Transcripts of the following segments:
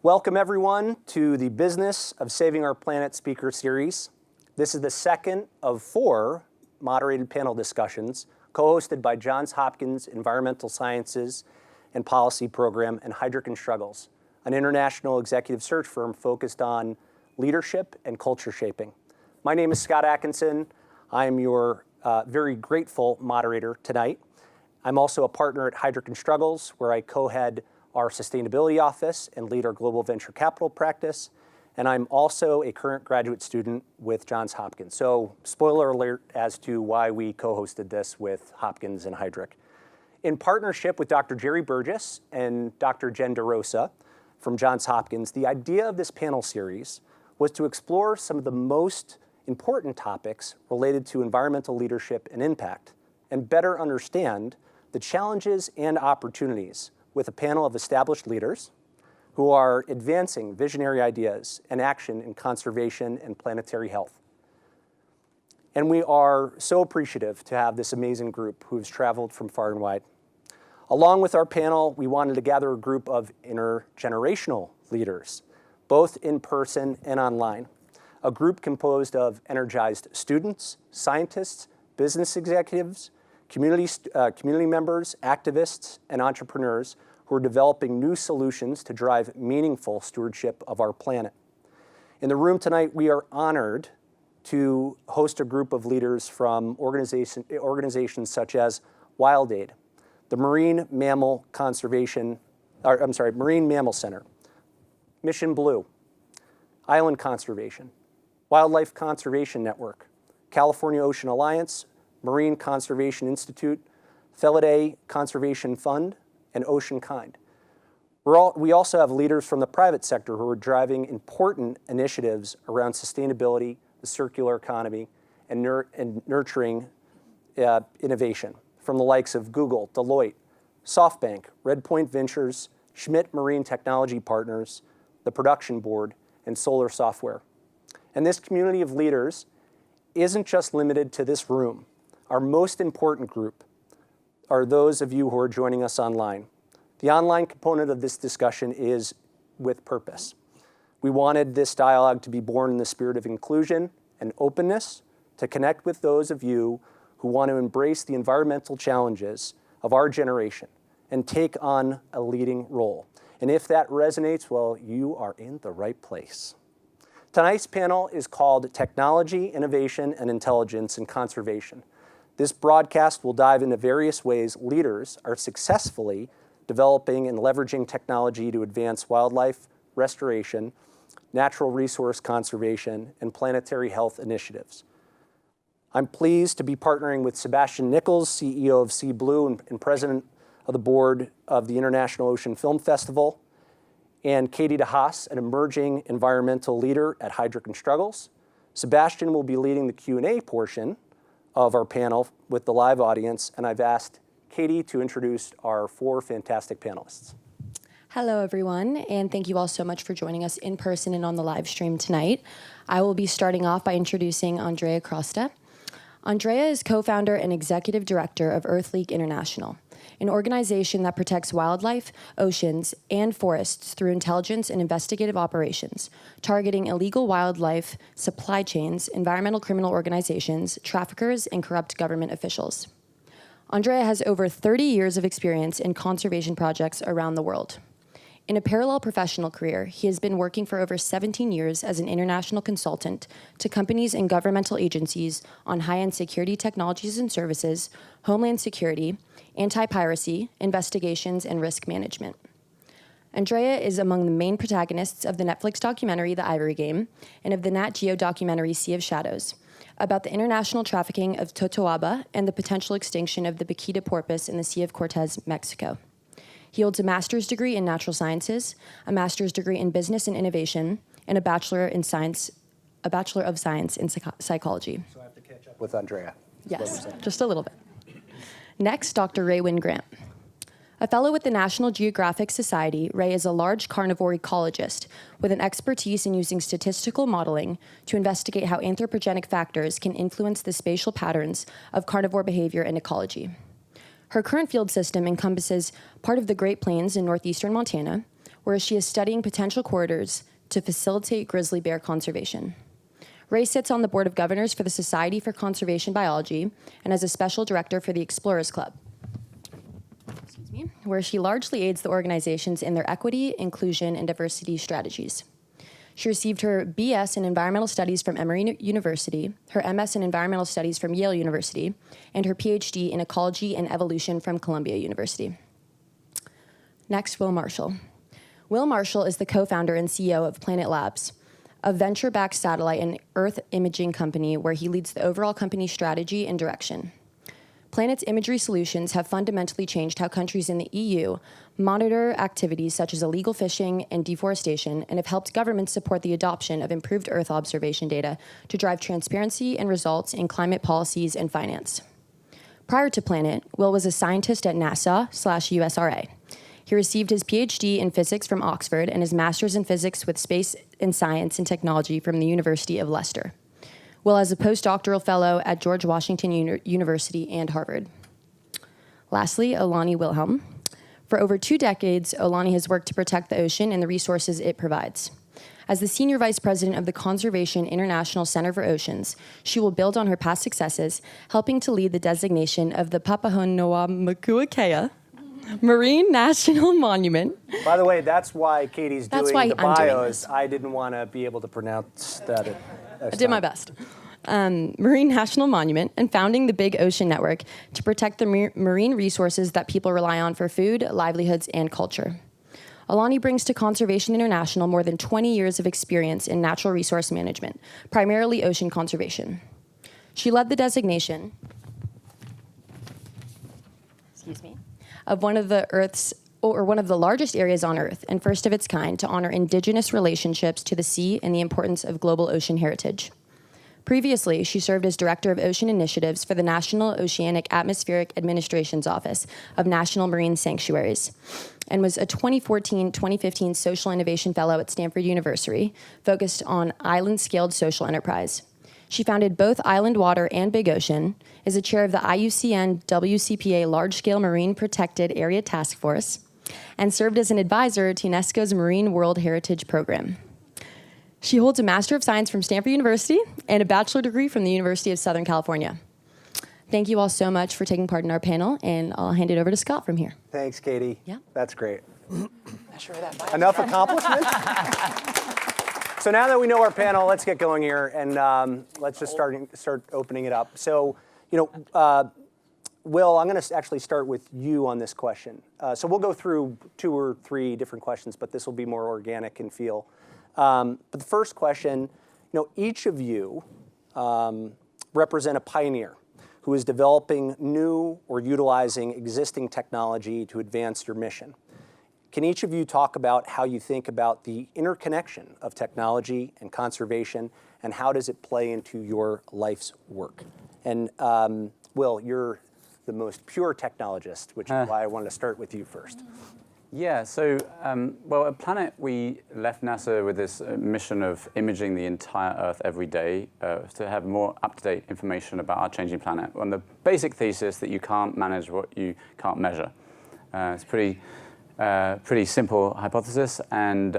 Welcome everyone to the Business of Saving Our Planet speaker series. This is the second of 4 moderated panel discussions co-hosted by Johns Hopkins Environmental Sciences and Policy Program and Heidrick & Struggles, an international executive search firm focused on leadership and culture shaping. My name is Scott Atkinson. I am your very grateful moderator tonight. I'm also a partner at Heidrick & Struggles, where I co-head our sustainability office and lead our global venture capital practice. And I'm also a current graduate student with Johns Hopkins. So spoiler alert as to why we co-hosted this with Hopkins and Heidrick. In partnership with Dr. Jerry Burgess and Dr. Jen DeRosa from Johns Hopkins, the idea of this panel series was to explore some of the most important topics related to environmental leadership and impact, and better understand the challenges and opportunities with a panel of established leaders who are advancing visionary ideas and action in conservation and planetary health. And we are so appreciative to have this amazing group who's traveled from far and wide. Along with our panel, we wanted to gather a group of intergenerational leaders, both in person and online. A group composed of energized students, scientists, business executives, community members, activists, and entrepreneurs who are developing new solutions to drive meaningful stewardship of our planet. In the room tonight, we are honored to host a group of leaders from organizations such as WildAid, the Marine Mammal Center, Mission Blue, Island Conservation, Wildlife Conservation Network, California Ocean Alliance, Marine Conservation Institute, Felidae Conservation Fund, and Ocean Kind. We also have leaders from the private sector who are driving important initiatives around sustainability, the circular economy, and nurturing innovation, from the likes of Google, Deloitte, SoftBank, Redpoint Ventures, Schmidt Marine Technology Partners, the Production Board, and Solar Software. And this community of leaders isn't just limited to this room. Our most important group are those of you who are joining us online. The online component of this discussion is with purpose. We wanted this dialogue to be born in the spirit of inclusion and openness, to connect with those of you who want to embrace the environmental challenges of our generation and take on a leading role. And if that resonates, well, you are in the right place. Tonight's panel is called Technology, Innovation, and Intelligence in Conservation. This broadcast will dive into various ways leaders are successfully developing and leveraging technology to advance wildlife restoration, natural resource conservation, and planetary health initiatives. I'm pleased to be partnering with Sebastian Nichols, CEO of Sea Blue and president of the board of the International Ocean Film Festival, and Katie DeHaas, an emerging environmental leader at Heidrick & Struggles. Sebastian will be leading the Q&A portion of our panel with the live audience, and I've asked Katie to introduce our 4 fantastic panelists. Hello, everyone, and thank you all so much for joining us in person and on the live stream tonight. I will be starting off by introducing Andrea Crosta. Andrea is co-founder and executive director of Earth League International, an organization that protects wildlife, oceans, and forests through intelligence and investigative operations, targeting illegal wildlife supply chains, environmental criminal organizations, traffickers, and corrupt government officials. Andrea has over 30 years of experience in conservation projects around the world. In a parallel professional career, he has been working for over 17 years as an international consultant to companies and governmental agencies on high-end security technologies and services, homeland security, anti-piracy, investigations, and risk management. Andrea is among the main protagonists of the Netflix documentary The Ivory Game and of the Nat Geo documentary Sea of Shadows, about the international trafficking of totoaba and the potential extinction of the Paquita porpoise in the Sea of Cortez, Mexico. He holds a master's degree in natural sciences, a master's degree in business and innovation, and a bachelor of science in psychology. So I have to catch up with Andrea. Yes, just a little bit. Next, Dr. Ray Wynn-Grant. A fellow with the National Geographic Society, Ray is a large carnivore ecologist with an expertise in using statistical modeling to investigate how anthropogenic factors can influence the spatial patterns of carnivore behavior and ecology. Her current field system encompasses part of the Great Plains in northeastern Montana, where she is studying potential corridors to facilitate grizzly bear conservation. Ray sits on the Board of Governors for the Society for Conservation Biology and as a special director for the Explorers Club, where she largely aids the organizations in their equity, inclusion, and diversity strategies. She received her BS in Environmental Studies from Emory University, her MS in Environmental Studies from Yale University, and her PhD in Ecology and Evolution from Columbia University. Next, Will Marshall. Will Marshall is the co-founder and CEO of Planet Labs, a venture-backed satellite and Earth imaging company where he leads the overall company strategy and direction. Planet's imagery solutions have fundamentally changed how countries in the EU monitor activities such as illegal fishing and deforestation, and have helped governments support the adoption of improved Earth observation data to drive transparency and results in climate policies and finance. Prior to Planet, Will was a scientist at NASA/USRA. He received his PhD in physics from Oxford and his master's in physics with space and science and technology from the University of Leicester. Will is a postdoctoral fellow at George Washington University and Harvard. Lastly, Aulani Wilhelm. For over 2 decades, Aulani has worked to protect the ocean and the resources it provides. As the Senior Vice President of the Conservation International Center for Oceans, she will build on her past successes, helping to lead the designation of the Papahanaumokuakea Marine National Monument. By the way, that's why Katie's doing the I'm doing bios. this. I didn't want to be able to pronounce that. I did my best. Marine National Monument, and founding the Big Ocean Network to protect the marine resources that people rely on for food, livelihoods, and culture. Aulani brings to Conservation International more than 20 years of experience in natural resource management, primarily ocean conservation. She led the designation of one of the largest areas on Earth and first of its kind to honor indigenous relationships to the sea and the importance of global ocean heritage. Previously, she served as Director of Ocean Initiatives for the National Oceanic Atmospheric Administration's Office of National Marine Sanctuaries and was a 2014-2015 Social Innovation Fellow at Stanford University, focused on island-scaled social enterprise. She founded both Island Water and Big Ocean, is a chair of the IUCN WCPA Large-Scale Marine Protected Area Task Force, and served as an advisor to UNESCO's Marine World Heritage Program. She holds a Master of Science from Stanford University and a bachelor degree from the University of Southern California. Thank you all so much for taking part in our panel, and I'll hand it over to Scott from here. Thanks, Katie. Yeah. That's great. Not sure where that Enough accomplishment? So now that we know our panel, let's get going here, and let's just start opening it up. So, Will, I'm going to actually start with you on this question. So we'll go through 2 or 3 different questions, but this will be more organic in feel. But the first question, each of you represent a pioneer who is developing new or utilizing existing technology to advance your mission. Can each of you talk about how you think about the interconnection of technology and conservation, and how does it play into your life's work? And Will, you're the most pure technologist, which is why I wanted to start with you first. Yeah, so, at Planet, we left NASA with this mission of imaging the entire Earth every day to have more up-to-date information about our changing planet. On the basic thesis that you can't manage what you can't measure. It's pretty simple hypothesis, and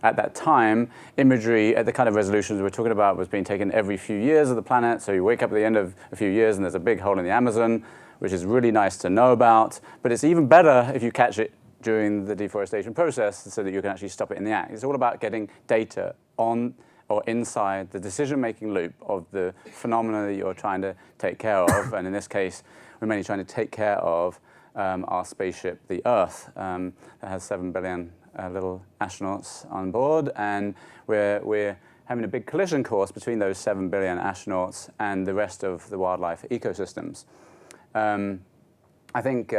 at that time, imagery at the kind of resolutions we're talking about was being taken every few years of the planet. So you wake up at the end of a few years and there's a big hole in the Amazon, which is really nice to know about, but it's even better if you catch it during the deforestation process so that you can actually stop it in the act. It's all about getting data on or inside the decision-making loop of the phenomena that you're trying to take care of, and in this case, we're mainly trying to take care of our spaceship, the Earth, that has 7 billion little astronauts on board, and we're having a big collision course between those 7 billion astronauts and the rest of the wildlife ecosystems. I think,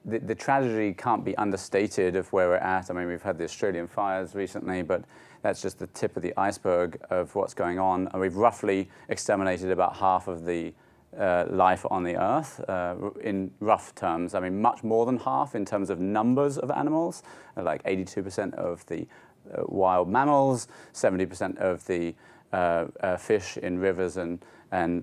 the tragedy can't be understated of where we're at. I mean, we've had the Australian fires recently, but that's just the tip of the iceberg of what's going on. And we've roughly exterminated about half of the life on the Earth in rough terms. I mean, much more than half in terms of numbers of animals, like 82% of the wild mammals, 70% of the fish in rivers and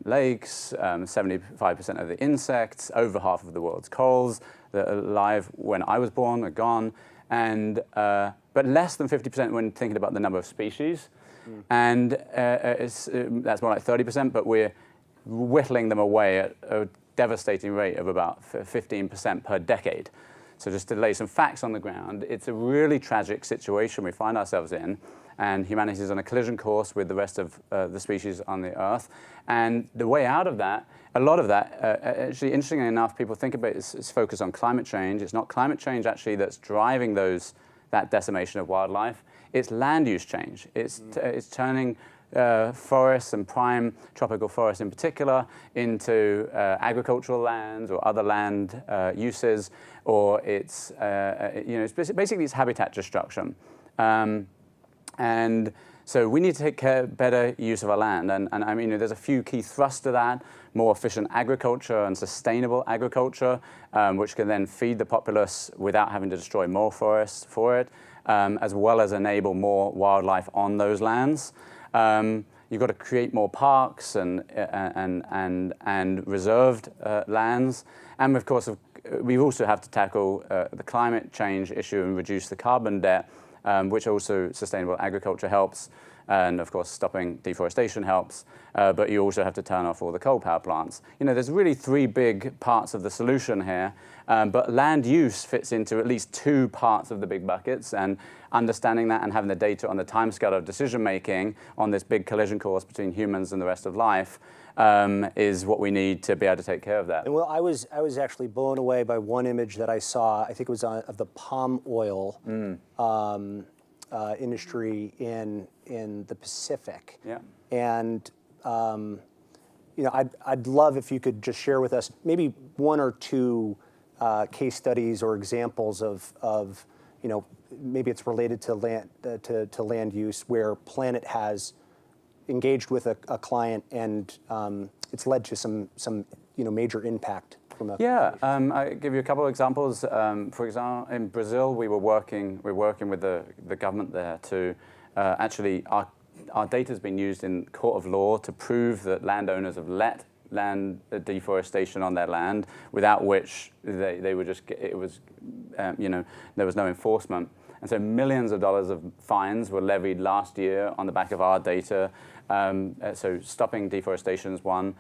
lakes, 75% of the insects, over half of the world's corals, that are alive when I was born are gone, and but less than 50% when thinking about the number of species, and that's more like 30%. But we're whittling them away at a devastating rate of about 15% per decade. So just to lay some facts on the ground, it's a really tragic situation we find ourselves in, and humanity is on a collision course with the rest of the species on the Earth. And the way out of that, a lot of that, actually, interestingly enough, people think about it as focused on climate change. It's not climate change actually that's driving that decimation of wildlife. It's land use change. It's turning forests and prime tropical forests in particular into agricultural lands or other land uses, or it's basically it's habitat destruction, and so we need to take better use of our land. And I mean, there's a few key thrusts to that: more efficient agriculture and sustainable agriculture, which can then feed the populace without having to destroy more forests for it, as well as enable more wildlife on those lands. You've got to create more parks and reserved lands, and of course, we also have to tackle the climate change issue and reduce the carbon debt, which also sustainable agriculture helps, and of course, stopping deforestation helps. But you also have to turn off all the coal power plants. There's really three big parts of the solution here, but land use fits into at least two parts of the big buckets, and understanding that and having the data on the timescale of decision making on this big collision course between humans and the rest of life is what we need to be able to take care of that. And well, I was actually blown away by one image that I saw. I think it was of the palm oil industry in the Pacific. Yeah. And I'd love if you could just share with us maybe one or two case studies or examples of maybe it's related to land use where Planet has engaged with a client and it's led to some major impact from a I'll give you a couple of examples. For example, in Brazil, we're working with the government there to actually our data has been used in court of law to prove that landowners have let land deforestation on their land, without which they would just there was no enforcement. And so millions of dollars of fines were levied last year on the back of our data. So stopping deforestation is one.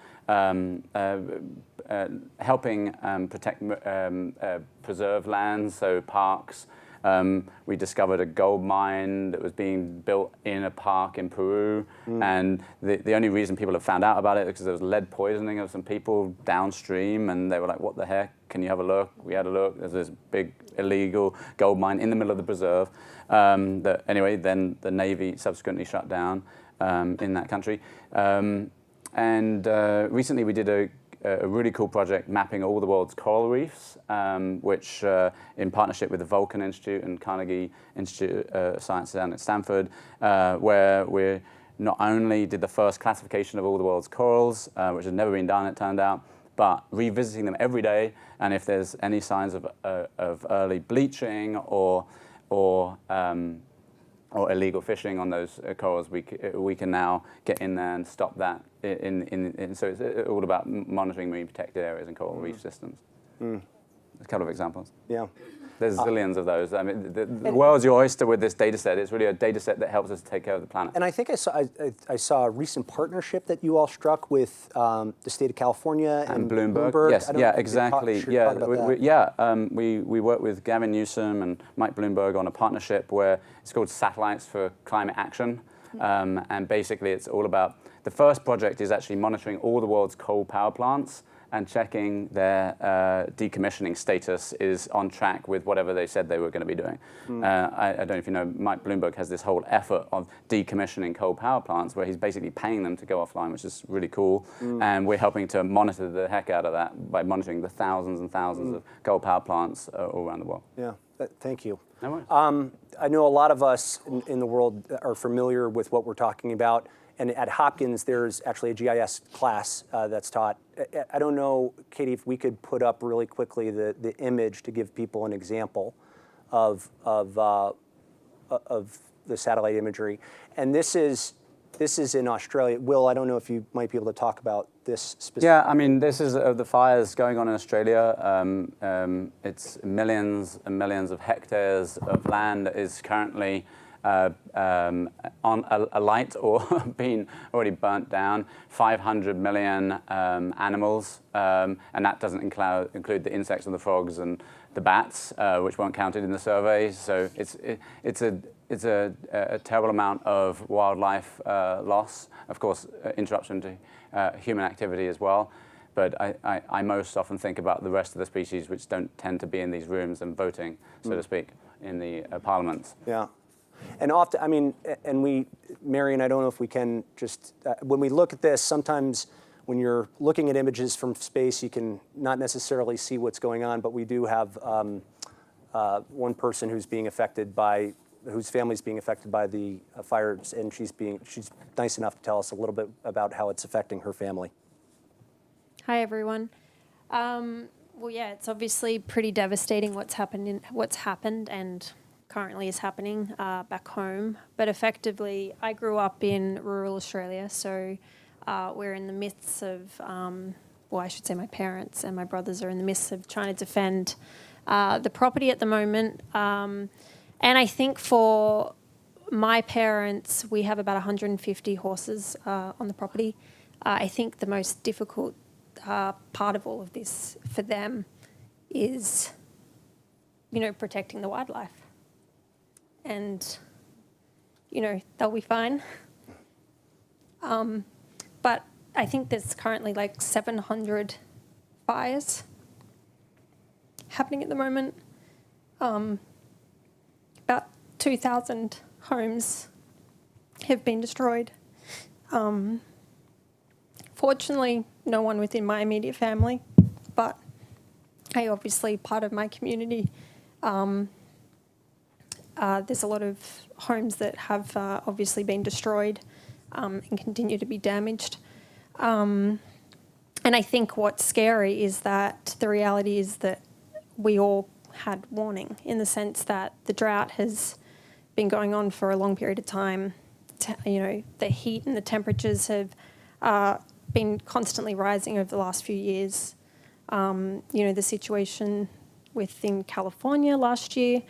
Helping protect preserve lands, so parks. We discovered a gold mine that was being built in a park in Peru, and the only reason people have found out about it is because there was lead poisoning of some people downstream, and they were like, "What the heck? Can you have a look?" We had a look. There's this big illegal gold mine in the middle of the preserve. That anyway, then the Navy subsequently shut down in that country. And recently we did a really cool project mapping all the world's coral reefs, which in partnership with the Vulcan Institute and Carnegie Institute of Science down at Stanford, where we not only did the first classification of all the world's corals, which had never been done, it turned out, but revisiting them every day, and if there's any signs of early bleaching or illegal fishing on those corals, we can now get in there and stop that. So it's all about monitoring marine protected areas and coral reef systems. A couple of examples. Yeah. There's zillions of those. I mean, the world's your oyster with this data set. It's really a data set that helps us take care of the planet. And I think I saw a recent partnership that you all struck with the state of California and Bloomberg. Yes, yeah, exactly. We work with Gavin Newsom and Mike Bloomberg on a partnership where it's called Satellites for Climate Action. And basically it's all about, the first project is actually monitoring all the world's coal power plants and checking their decommissioning status is on track with whatever they said they were going to be doing. I don't know if you know, Mike Bloomberg has this whole effort of decommissioning coal power plants where he's basically paying them to go offline, which is really cool. And we're helping to monitor the heck out of that by monitoring the thousands and thousands of coal power plants all around the world. Yeah, thank you. No worries. I know a lot of us in the world are familiar with what we're talking about. And at Hopkins, there's actually a GIS class that's taught. I don't know, Katie, if we could put up really quickly the image to give people an example of the satellite imagery. And this is This is in Australia. Will, I don't know if you might be able to talk about this specifically. Yeah, I mean, this is the fires going on in Australia. It's millions and millions of hectares of land that is currently on alight or been already burnt down. 500 million animals, and that doesn't include the insects and the frogs and the bats, which weren't counted in the survey. So it's a terrible amount of wildlife loss. Of course, interruption to human activity as well. But I most often think about the rest of the species which don't tend to be in these rooms and voting, so to speak, in the parliaments. Yeah. And often, I mean, and Marion, I don't know if we can just, when we look at this, sometimes when you're looking at images from space, you can not necessarily see what's going on, but we do have one person whose family's being affected by the fires, and she's nice enough to tell us a little bit about how it's affecting her family. Hi, everyone. Well, yeah, it's obviously pretty devastating what's happened and currently is happening back home. But effectively, I grew up in rural Australia, so we're in the midst of, well, I should say my parents and my brothers are in the midst of trying to defend the property at the moment. And I think for my parents, we have about 150 horses on the property. I think the most difficult part of all of this for them is, protecting the wildlife. And, they'll be fine. But I think there's currently like 700 fires happening at the moment. About 2,000 homes have been destroyed. Fortunately, no one within my immediate family, but obviously part of my community. There's a lot of homes that have obviously been destroyed and continue to be damaged. And I think what's scary is that the reality is that we all had warning, in the sense that the drought has been going on for a long period of time. The heat and the temperatures have been constantly rising over the last few years. The situation within California last year,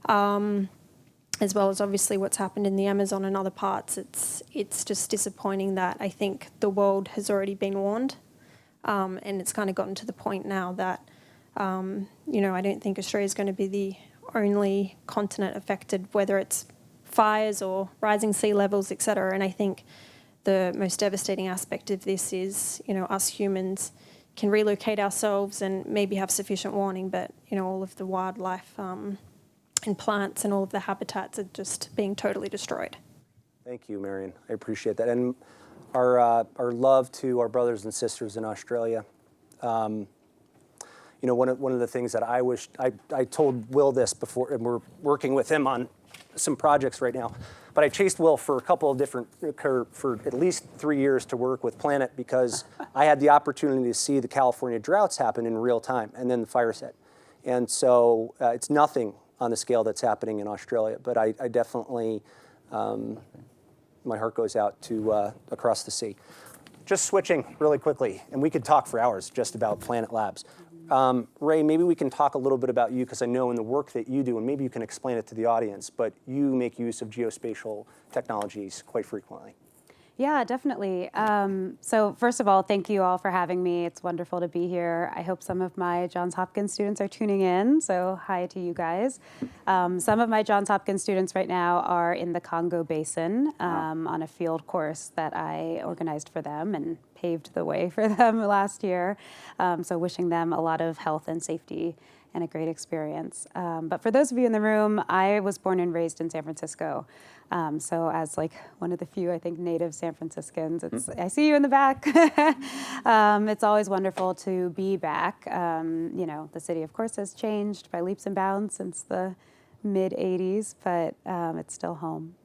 as well as obviously what's happened in the Amazon and other parts, it's just disappointing that I think the world has already been warned, and it's kind of gotten to the point now that, I don't think Australia is going to be the only continent affected, whether it's fires or rising sea levels, etc. And I think the most devastating aspect of this is, us humans can relocate ourselves and maybe have sufficient warning, but, all of the wildlife and plants and all of the habitats are just being totally destroyed. Thank you, Marion. I appreciate that. And our love to our brothers and sisters in Australia. One of the things that I told Will this before, and we're working with him on some projects right now, but I chased Will for for at least 3 years to work with Planet, because I had the opportunity to see the California droughts happen in real time, and then the fires hit. And so it's nothing on the scale that's happening in Australia, but I definitely, my heart goes out to across the sea. Just switching really quickly, and we could talk for hours just about Planet Labs. Ray, maybe we can talk a little bit about you, because I know in the work that you do, and maybe you can explain it to the audience, but you make use of geospatial technologies quite frequently. Yeah, definitely. So first of all, thank you all for having me. It's wonderful to be here. I hope some of my Johns Hopkins students are tuning in, so hi to you guys. Some of my Johns Hopkins students right now are in the Congo Basin on a field course that I organized for them and paved the way for them last year. So wishing them a lot of health and safety and a great experience. But for those of you in the room, I was born and raised in San Francisco. So as like one of the few, I think, native San Franciscans, I see you in the back. It's always wonderful to be back. The city, of course, has changed by leaps and bounds since the mid-'80s, but it's still home.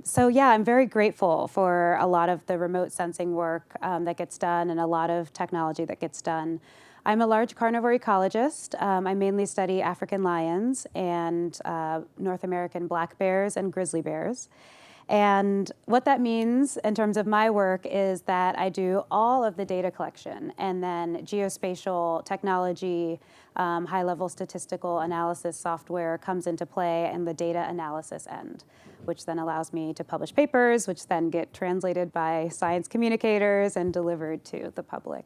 So yeah, I'm very grateful for a lot of the remote sensing work that gets done and a lot of technology that gets done. I'm a large carnivore ecologist. I mainly study African lions and North American black bears and grizzly bears. And what that means in terms of my work is that I do all of the data collection, and then geospatial technology, high-level statistical analysis software comes into play in the data analysis end, which then allows me to publish papers, which then get translated by science communicators and delivered to the public.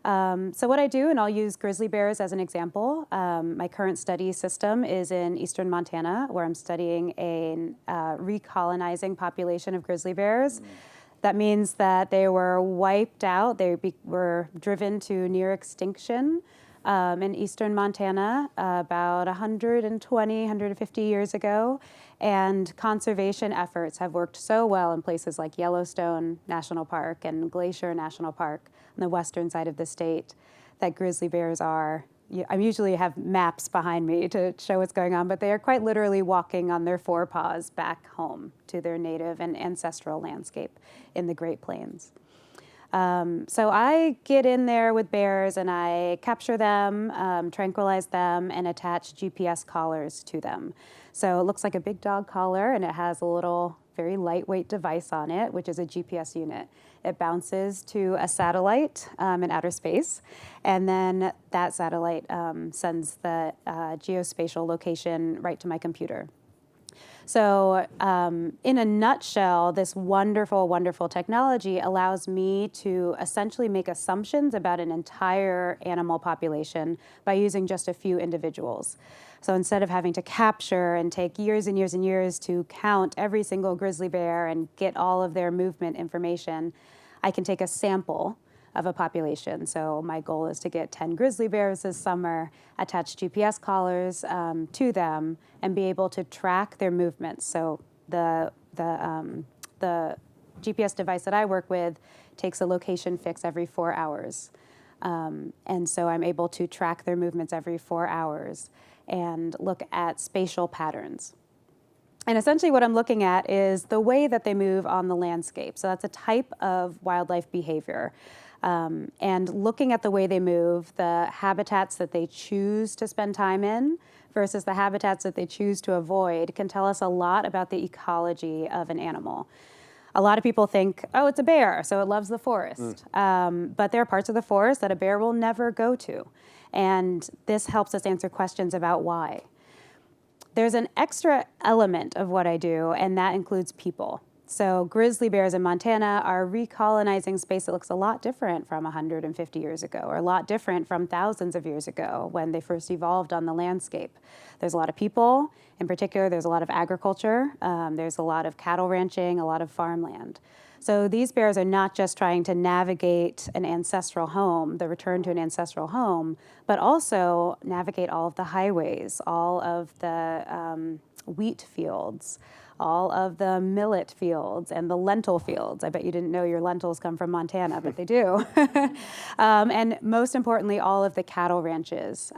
So what I do, and I'll use grizzly bears as an example, my current study system is in eastern Montana, where I'm studying a recolonizing population of grizzly bears. That means that they were wiped out, were driven to near extinction in eastern Montana about 120, 150 years ago. And conservation efforts have worked so well in places like Yellowstone National Park and Glacier National Park on the western side of the state that grizzly bears are. I usually have maps behind me to show what's going on, but they are quite literally walking on their forepaws back home to their native and ancestral landscape in the Great Plains. So I get in there with bears and I capture them, tranquilize them, and attach GPS collars to them. So it looks like a big dog collar, and it has a little very lightweight device on it, which is a GPS unit. It bounces to a satellite in outer space, and then that satellite sends the geospatial location right to my computer. So in a nutshell, this wonderful, wonderful technology allows me to essentially make assumptions about an entire animal population by using just a few individuals. So instead of having to capture and take years and years and years to count every single grizzly bear and get all of their movement information, I can take a sample of a population. So my goal is to get 10 grizzly bears this summer, attach GPS collars to them, and be able to track their movements. So the GPS device that I work with takes a location fix every 4 hours. And so I'm able to track their movements every 4 hours and look at spatial patterns. And essentially what I'm looking at is the way that they move on the landscape. So that's a type of wildlife behavior. And looking at the way they move, the habitats that they choose to spend time in versus the habitats that they choose to avoid can tell us a lot about the ecology of an animal. A lot of people think, oh, it's a bear, so it loves the forest. But there are parts of the forest that a bear will never go to. And this helps us answer questions about why. There's an extra element of what I do, and that includes people. So grizzly bears in Montana are recolonizing space that looks a lot different from 150 years ago, or a lot different from thousands of years ago when they first evolved on the landscape. There's a lot of people. In particular, there's a lot of agriculture. There's a lot of cattle ranching, a lot of farmland. So these bears are not just trying to navigate an ancestral home, the return to an ancestral home, but also navigate all of the highways, all of the wheat fields, all of the millet fields and the lentil fields. I bet you didn't know your lentils come from Montana, but they do. And most importantly, all of the cattle ranches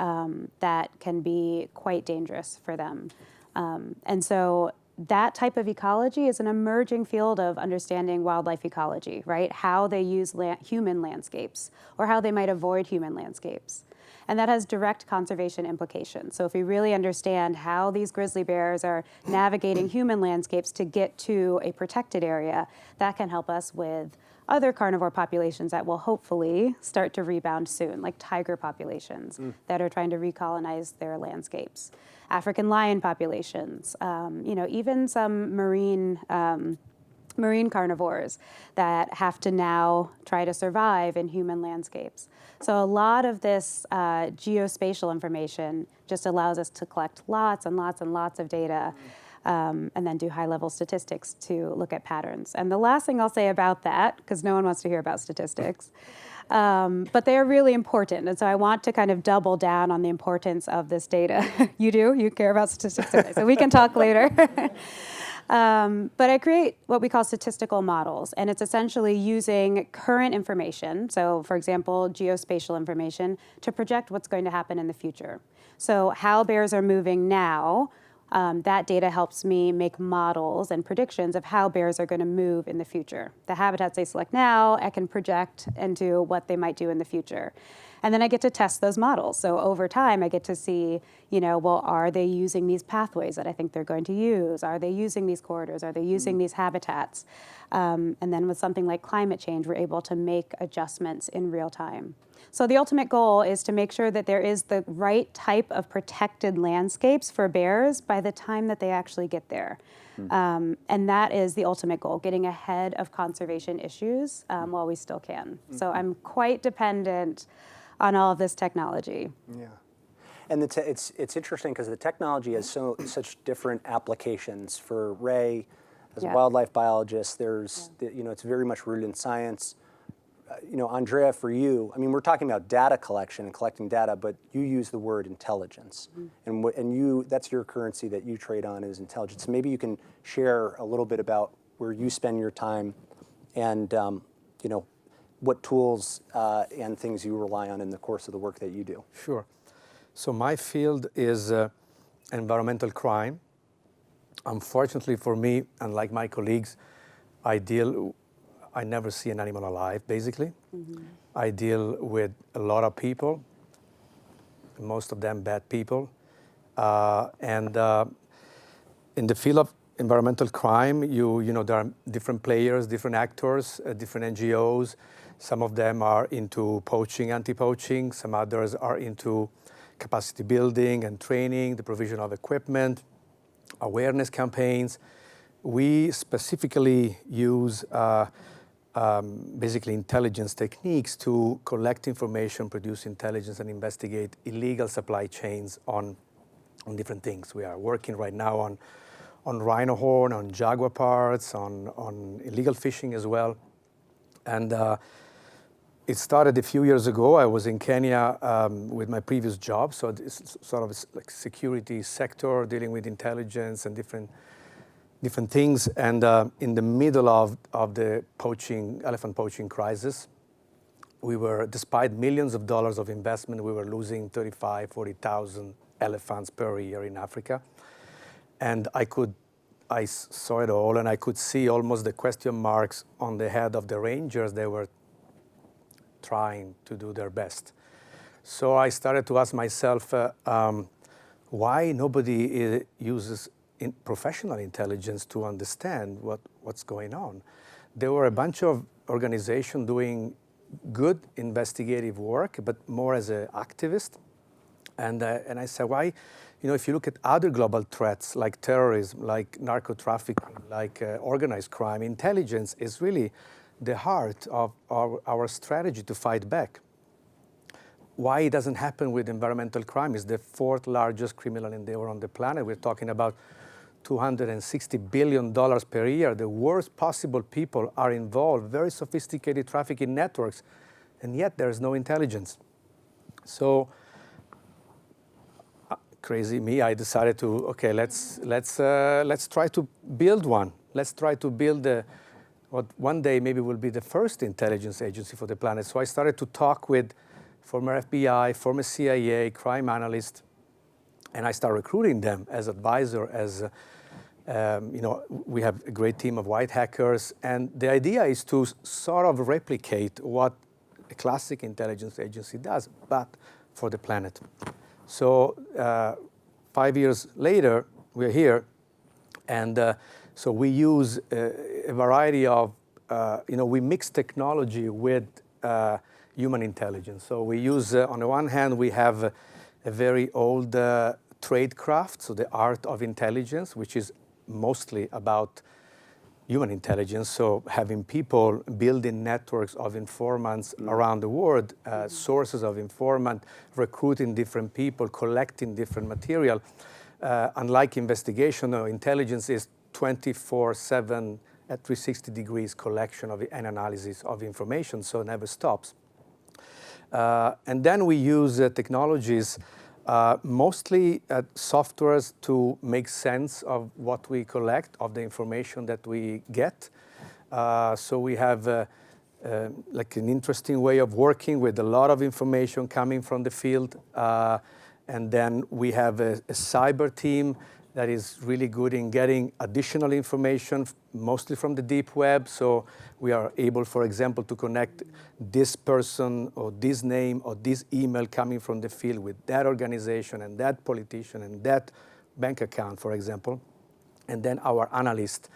that can be quite dangerous for them. And so that type of ecology is an emerging field of understanding wildlife ecology, right? How they use human landscapes or how they might avoid human landscapes. And that has direct conservation implications. So if we really understand how these grizzly bears are navigating human landscapes to get to a protected area, that can help us with other carnivore populations that will hopefully start to rebound soon, like tiger populations that are trying to recolonize their landscapes. African lion populations, even some marine carnivores that have to now try to survive in human landscapes. So a lot of this geospatial information just allows us to collect lots and lots and lots of data and then do high-level statistics to look at patterns. And the last thing I'll say about that, because no one wants to hear about statistics, but they are really important. And so I want to kind of double down on the importance of this data. You do? You care about statistics? Okay, so we can talk later. But I create what we call statistical models, and it's essentially using current information, so for example, geospatial information, to project what's going to happen in the future. So how bears are moving now, that data helps me make models and predictions of how bears are going to move in the future. The habitats they select now, I can project into what they might do in the future. And then I get to test those models. So over time, I get to see, well, are they using these pathways that I think they're going to use? Are they using these corridors? Are they using these habitats? And then with something like climate change, we're able to make adjustments in real time. So the ultimate goal is to make sure that there is the right type of protected landscapes for bears by the time that they actually get there. And that is the ultimate goal, getting ahead of conservation issues while we still can. So I'm quite dependent on all of this technology. Yeah. And it's interesting because the technology has such different applications. For Ray, as a wildlife biologist, there's, it's very much rooted in science. Andrea, for you, I mean, we're talking about data collection and collecting data, but you use the word intelligence. And that's your currency that you trade on is intelligence. Maybe you can share a little bit about where you spend your time and, what tools and things you rely on in the course of the work that you do. Sure. So my field is environmental crime. Unfortunately for me, unlike my colleagues, I never see an animal alive, basically. I deal with a lot of people, most of them bad people. And in the field of environmental crime, there are different players, different actors, different NGOs. Some of them are into poaching, anti-poaching. Some others are into capacity building and training, the provision of equipment, awareness campaigns. We specifically use basically intelligence techniques to collect information, produce intelligence, and investigate illegal supply chains on different things. We are working right now on rhino horn, on jaguar parts, on illegal fishing as well. And it started a few years ago. I was in Kenya with my previous job, so it's sort of like security sector, dealing with intelligence and different things. And in the middle of the elephant poaching crisis, despite millions of dollars of investment, we were losing 35,000, 40,000 elephants per year in Africa. And I saw it all, and I could see almost the question marks on the head of the rangers. They were trying to do their best. So I started to ask myself, why nobody uses professional intelligence to understand what's going on. There were a bunch of organizations doing good investigative work, but more as an activist. And I said, why? If you look at other global threats like terrorism, like narco-trafficking, like organized crime, intelligence is really the heart of our strategy to fight back. Why it doesn't happen with environmental crime? It's the fourth largest criminal endeavor on the planet. We're talking about $260 billion per year. The worst possible people are involved, very sophisticated trafficking networks, and yet there is no intelligence. So, crazy me, I decided to, let's try to build one. Let's try to build what one day maybe will be the first intelligence agency for the planet. So I started to talk with former FBI, former CIA, crime analysts, and I started recruiting them as advisor, we have a great team of white hackers. And the idea is to sort of replicate what a classic intelligence agency does, but for the planet. So 5 years later, we're here, and so we use a variety of, we mix technology with human intelligence. So we use, on the one hand, we have a very old tradecraft, so the art of intelligence, which is mostly about human intelligence, so having people building networks of informants around the world, sources of informant, recruiting different people, collecting different material. Unlike investigation or intelligence is 24/7 at 360 degrees collection and analysis of information, so it never stops. And then we use technologies, mostly softwares to make sense of what we collect, of the information that we get. So we have like an interesting way of working with a lot of information coming from the field. And then we have a cyber team that is really good in getting additional information, mostly from the deep web. So we are able, for example, to connect this person or this name or this email coming from the field with that organization and that politician and that bank account, for example. And then our analysts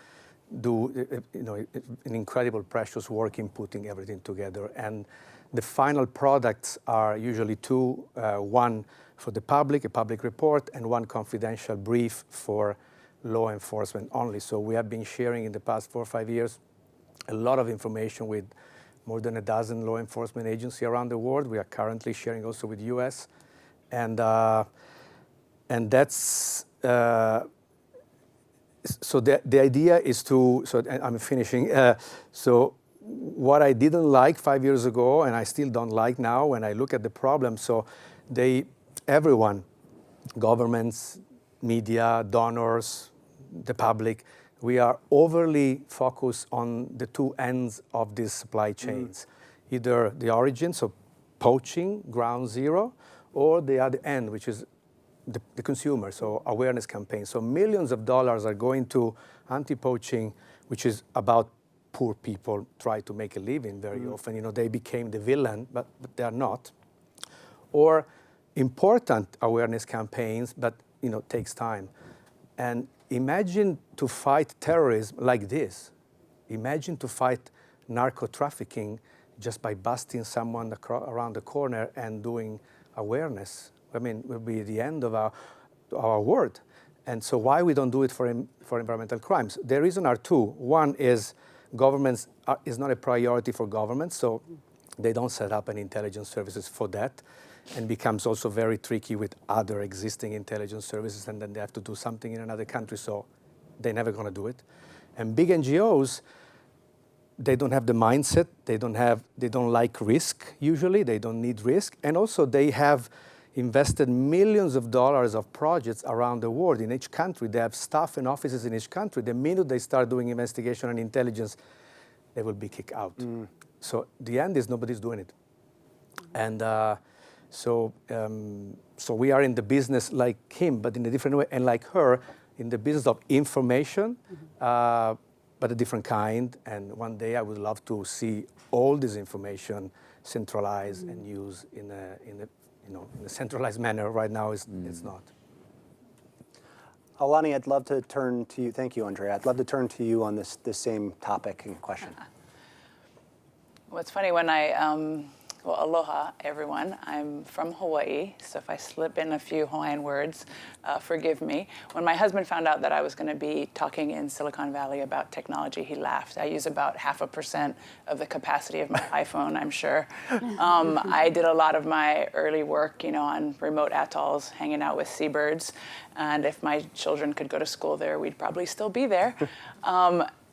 do an incredible, precious work in putting everything together. And the final products are usually two, one for the public, a public report, and one confidential brief for law enforcement only. So we have been sharing in the past 4 or 5 years a lot of information with more than a dozen law enforcement agencies around the world. We are currently sharing also with US. And that's, so the idea is to, so I'm finishing. So what I didn't like 5 years ago, and I still don't like now when I look at the problem, so everyone, governments, media, donors, the public, we are overly focused on the two ends of these supply chains. Either the origin, so poaching, ground zero, or the other end, which is the consumer, so awareness campaigns. So millions of dollars are going to anti-poaching, which is about poor people try to make a living very often. They became the villain, but they are not. Or important awareness campaigns, but takes time. And imagine to fight terrorism like this. Imagine to fight narco trafficking just by busting someone around the corner and doing awareness. I mean, it will be the end of our world. And so why we don't do it for environmental crimes? The reason are two. One is governments is not a priority for governments, so they don't set up an intelligence services for that, and becomes also very tricky with other existing intelligence services, and then they have to do something in another country, so they're never going to do it. And big NGOs, they don't have the mindset, they don't like risk usually, they don't need risk, and also they have invested millions of dollars of projects around the world in each country. They have staff and offices in each country. The minute they start doing investigation and intelligence, they will be kicked out. So the end is nobody's doing it. And so we are in the business like him, but in a different way, and like her, in the business of information, but a different kind. And one day I would love to see all this information centralized and used in a centralized manner. Right now, it's not. Aulani, I'd love to turn to you. Thank you, Andrea. I'd love to turn to you on this same topic and question. Well, it's funny when well, aloha, everyone. I'm from Hawaii, so if I slip in a few Hawaiian words, forgive me. When my husband found out that I was going to be talking in Silicon Valley about technology, he laughed. I use about 0.5% of the capacity of my iPhone, I'm sure. I did a lot of my early work, on remote atolls, hanging out with seabirds. And if my children could go to school there, we'd probably still be there.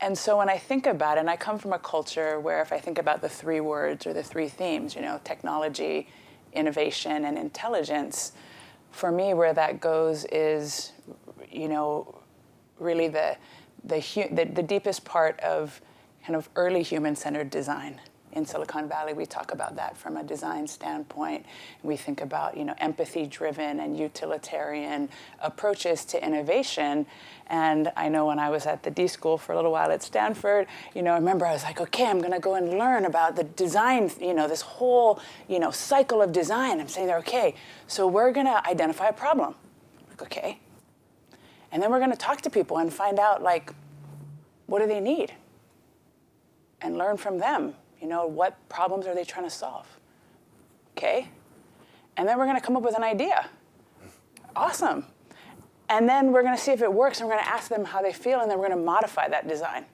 And so when I think about it, and I come from a culture where if I think about the 3 words or the 3 themes, technology, innovation, and intelligence, for me, where that goes is, really the deepest part of kind of early human-centered design. In Silicon Valley, we talk about that from a design standpoint. We think about, empathy-driven and utilitarian approaches to innovation. And I know when I was at the D School for a little while at Stanford, I remember I was like, okay, I'm going to go and learn about the design, this whole, cycle of design. I'm saying, okay, so we're going to identify a problem. Like, okay. And then we're going to talk to people and find out, what do they need? And learn from them. What problems are they trying to solve? Okay. And then we're going to come up with an idea. Awesome. And then we're going to see if it works, and we're going to ask them how they feel, and then we're going to modify that design.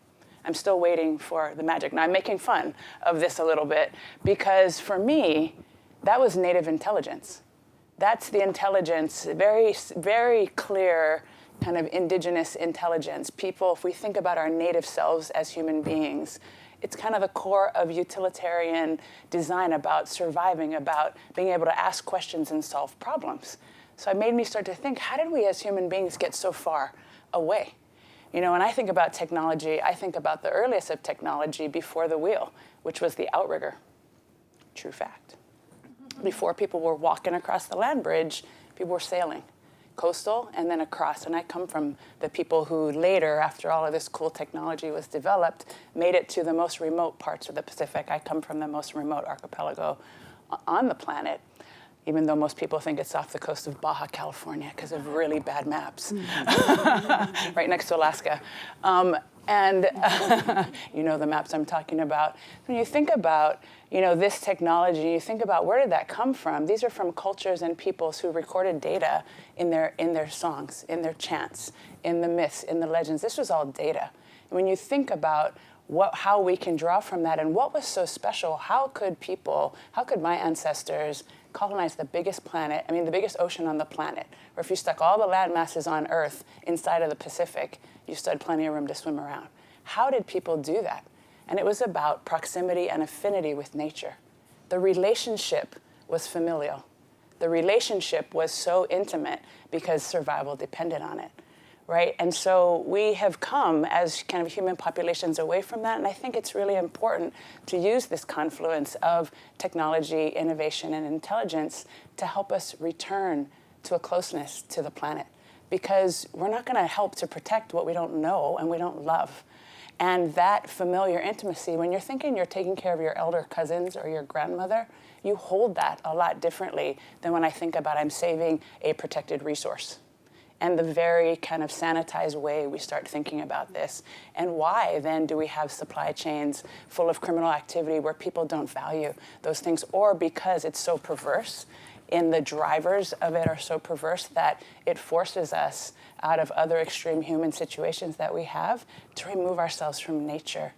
I'm still waiting for the magic. Now, I'm making fun of this a little bit, because for me, that was native intelligence. That's the intelligence, very, very clear kind of indigenous intelligence. People, if we think about our native selves as human beings, it's kind of the core of utilitarian design, about surviving, about being able to ask questions and solve problems. So it made me start to think, how did we as human beings get so far away? When I think about technology, I think about the earliest of technology before the wheel, which was the outrigger. True fact. Before people were walking across the land bridge, people were sailing. coastal, and then across. And I come from the people who later, after all of this cool technology was developed, made it to the most remote parts of the Pacific. I come from the most remote archipelago on the planet, even though most people think it's off the coast of Baja California because of really bad maps, right next to Alaska. You know the maps I'm talking about. When you think about, this technology, you think about where did that come from? These are from cultures and peoples who recorded data in their songs, in their chants, in the myths, in the legends. This was all data. And when you think about how we can draw from that and what was so special, how could my ancestors colonize the biggest planet, the biggest ocean on the planet, or if you stuck all the land masses on Earth inside of the Pacific, you still had plenty of room to swim around. How did people do that? And it was about proximity and affinity with nature. The relationship was familial. The relationship was so intimate because survival depended on it, right? And so we have come as kind of human populations away from that, and I think it's really important to use this confluence of technology, innovation, and intelligence to help us return to a closeness to the planet, because we're not going to help to protect what we don't know and we don't love. And that familiar intimacy, when you're thinking you're taking care of your elder cousins or your grandmother, you hold that a lot differently than when I think about I'm saving a protected resource. And the very kind of sanitized way we start thinking about this. And why then do we have supply chains full of criminal activity where people don't value those things? Or because it's so perverse, and the drivers of it are so perverse that it forces us out of other extreme human situations that we have to remove ourselves from nature.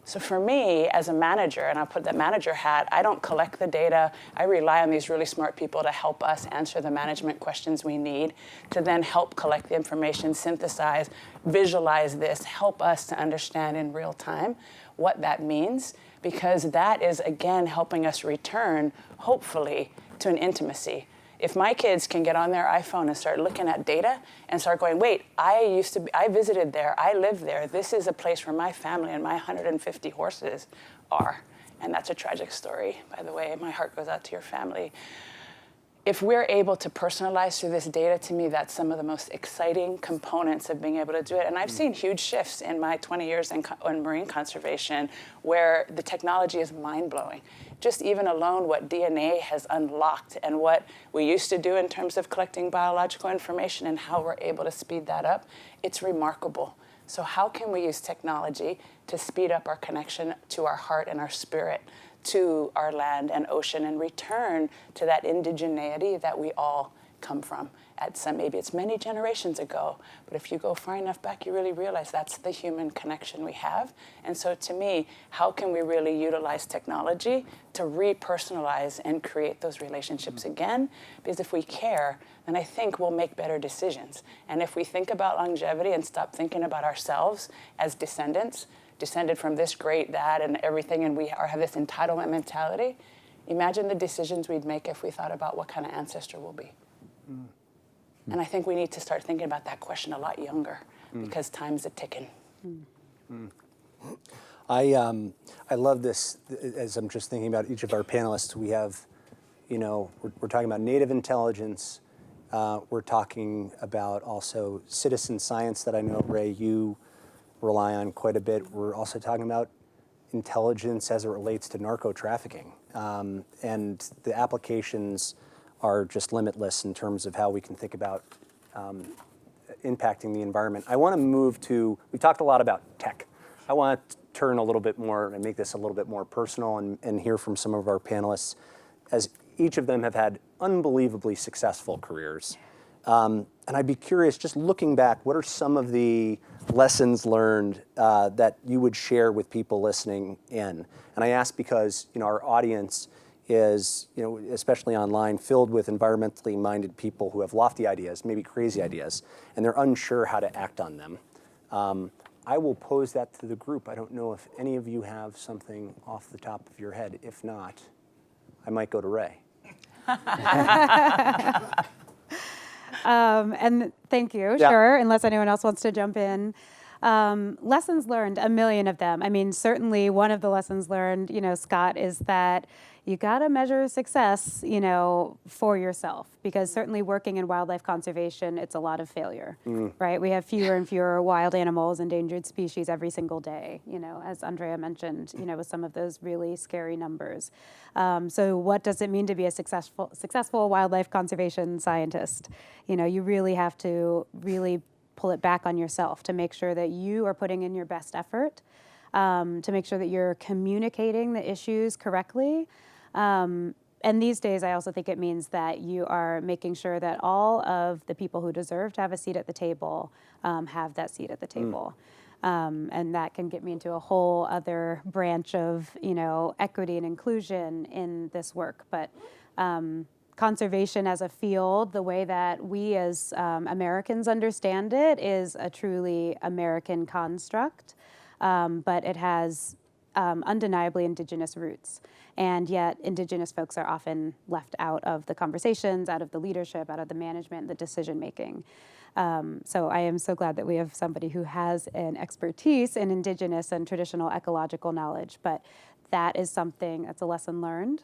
So for me, as a manager, and I'll put the manager hat, I don't collect the data. I rely on these really smart people to help us answer the management questions we need, to then help collect the information, synthesize, visualize this, help us to understand in real time what that means, because that is, again, helping us return, hopefully, to an intimacy. If my kids can get on their iPhone and start looking at data and start going, wait, I visited there, I lived there, this is a place where my family and my 150 horses are. And that's a tragic story, by the way. My heart goes out to your family. If we're able to personalize through this data, to me, that's some of the most exciting components of being able to do it. And I've seen huge shifts in my 20 years in marine conservation where the technology is mind-blowing. Just even alone what DNA has unlocked and what we used to do in terms of collecting biological information and how we're able to speed that up, it's remarkable. So how can we use technology to speed up our connection to our heart and our spirit, to our land and ocean, and return to that indigeneity that we all come from? Maybe it's many generations ago, but if you go far enough back, you really realize that's the human connection we have. And so to me, how can we really utilize technology to repersonalize and create those relationships again? Because if we care, then I think we'll make better decisions. And if we think about longevity and stop thinking about ourselves as descendants, descended from this great that and everything, and we have this entitlement mentality, imagine the decisions we'd make if we thought about what kind of ancestor we'll be. And I think we need to start thinking about that question a lot younger because time's a ticking. I love this. As I'm just thinking about each of our panelists, we have, we're talking about native intelligence. We're talking about also citizen science that I know, Ray, you rely on quite a bit. We're also talking about intelligence as it relates to narco trafficking. And the applications are just limitless in terms of how we can think about impacting the environment. I want to move to, we've talked a lot about tech. I want to turn a little bit more and make this a little bit more personal and hear from some of our panelists, as each of them have had unbelievably successful careers. And I'd be curious, just looking back, what are some of the lessons learned that you would share with people listening in? And I ask because our audience is, especially online, filled with environmentally minded people who have lofty ideas, maybe crazy ideas, and they're unsure how to act on them. I will pose that to the group. I don't know if any of you have something off the top of your head. If not, I might go to Ray. And thank you, Yeah. sure, unless anyone else wants to jump in. Lessons learned, a million of them. I mean, certainly one of the lessons learned, Scott, is that you got to measure success, for yourself, because certainly working in wildlife conservation, it's a lot of failure, right? We have fewer and fewer wild animals, endangered species every single day, as Andrea mentioned, with some of those really scary numbers. So what does it mean to be a successful wildlife conservation scientist? You really have to really pull it back on yourself to make sure that you are putting in your best effort, to make sure that you're communicating the issues correctly. And these days, I also think it means that you are making sure that all of the people who deserve to have a seat at the table have that seat at the table. And that can get me into a whole other branch of, equity and inclusion in this work. But conservation as a field, the way that we as Americans understand it, is a truly American construct, but it has undeniably indigenous roots. And yet indigenous folks are often left out of the conversations, out of the leadership, out of the management, the decision making. So I am so glad that we have somebody who has an expertise in indigenous and traditional ecological knowledge, but that is something that's a lesson learned,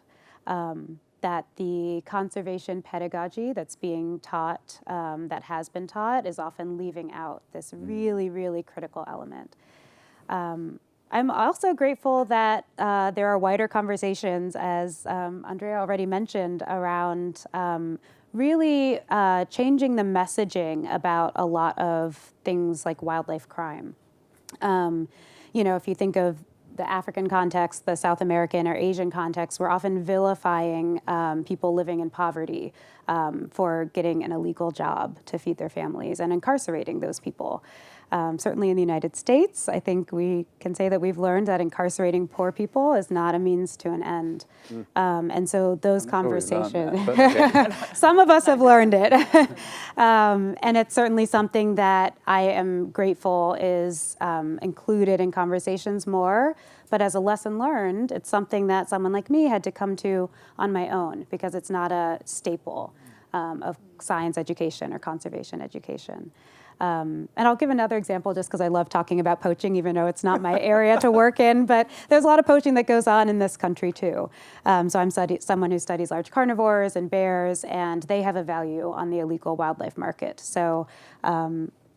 that the conservation pedagogy that's being taught, that has been taught, is often leaving out this really, really critical element. I'm also grateful that there are wider conversations, as Andrea already mentioned, around really changing the messaging about a lot of things like wildlife crime. If you think of the African context, the South American or Asian context, we're often vilifying people living in poverty for getting an illegal job to feed their families and incarcerating those people. Certainly in the United States, I think we can say that we've learned that incarcerating poor people is not a means to an end. And so those conversations, some of us have learned it. And it's certainly something that I am grateful is included in conversations more. But as a lesson learned, it's something that someone like me had to come to on my own, because it's not a staple of science education or conservation education. And I'll give another example just because I love talking about poaching, even though it's not my area to work in, but there's a lot of poaching that goes on in this country too. So I'm someone who studies large carnivores and bears, and they have a value on the illegal wildlife market. So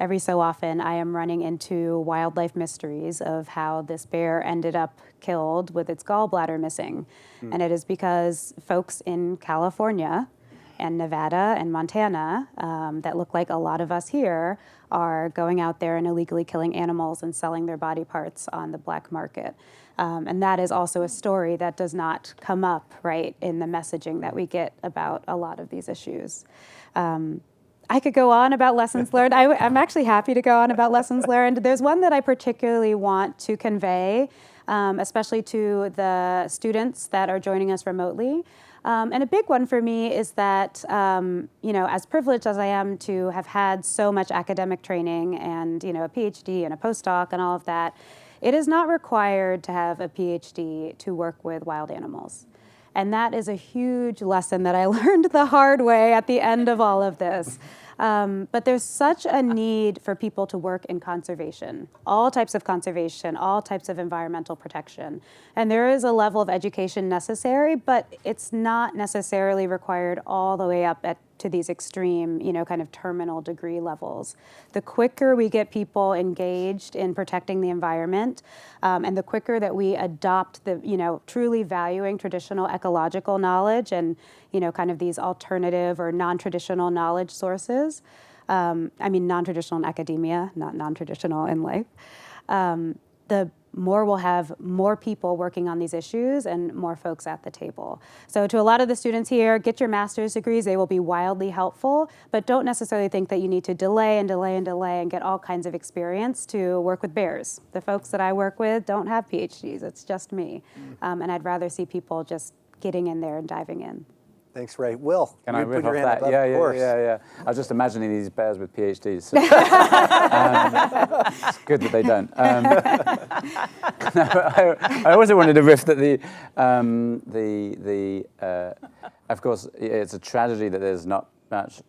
every so often I am running into wildlife mysteries of how this bear ended up killed with its gallbladder missing. And it is because folks in California and Nevada and Montana that look like a lot of us here are going out there and illegally killing animals and selling their body parts on the black market. And that is also a story that does not come up, right, in the messaging that we get about a lot of these issues. I could go on about lessons learned. I'm actually happy to go on about lessons learned. There's one that I particularly want to convey, especially to the students that are joining us remotely. And a big one for me is that, as privileged as I am to have had so much academic training and, a PhD and a postdoc and all of that, it is not required to have a PhD to work with wild animals. And that is a huge lesson that I learned the hard way at the end of all of this. But there's such a need for people to work in conservation, all types of conservation, all types of environmental protection. And there is a level of education necessary, but it's not necessarily required all the way up to these extreme, kind of terminal degree levels. The quicker we get people engaged in protecting the environment, and the quicker that we adopt the, truly valuing traditional ecological knowledge and, kind of these alternative or non-traditional knowledge sources. Non-traditional in academia, not non-traditional in life. The more we'll have more people working on these issues and more folks at the table. So to a lot of the students here, get your master's degrees. They will be wildly helpful, but don't necessarily think that you need to delay and get all kinds of experience to work with bears. The folks that I work with don't have PhDs. It's just me. And I'd rather see people just getting in there and diving in. Thanks, Ray. Will, can I riff off that? Yeah. I was just imagining these bears with PhDs. So. It's good that they don't. I also wanted to riff that of course, it's a tragedy that there's not much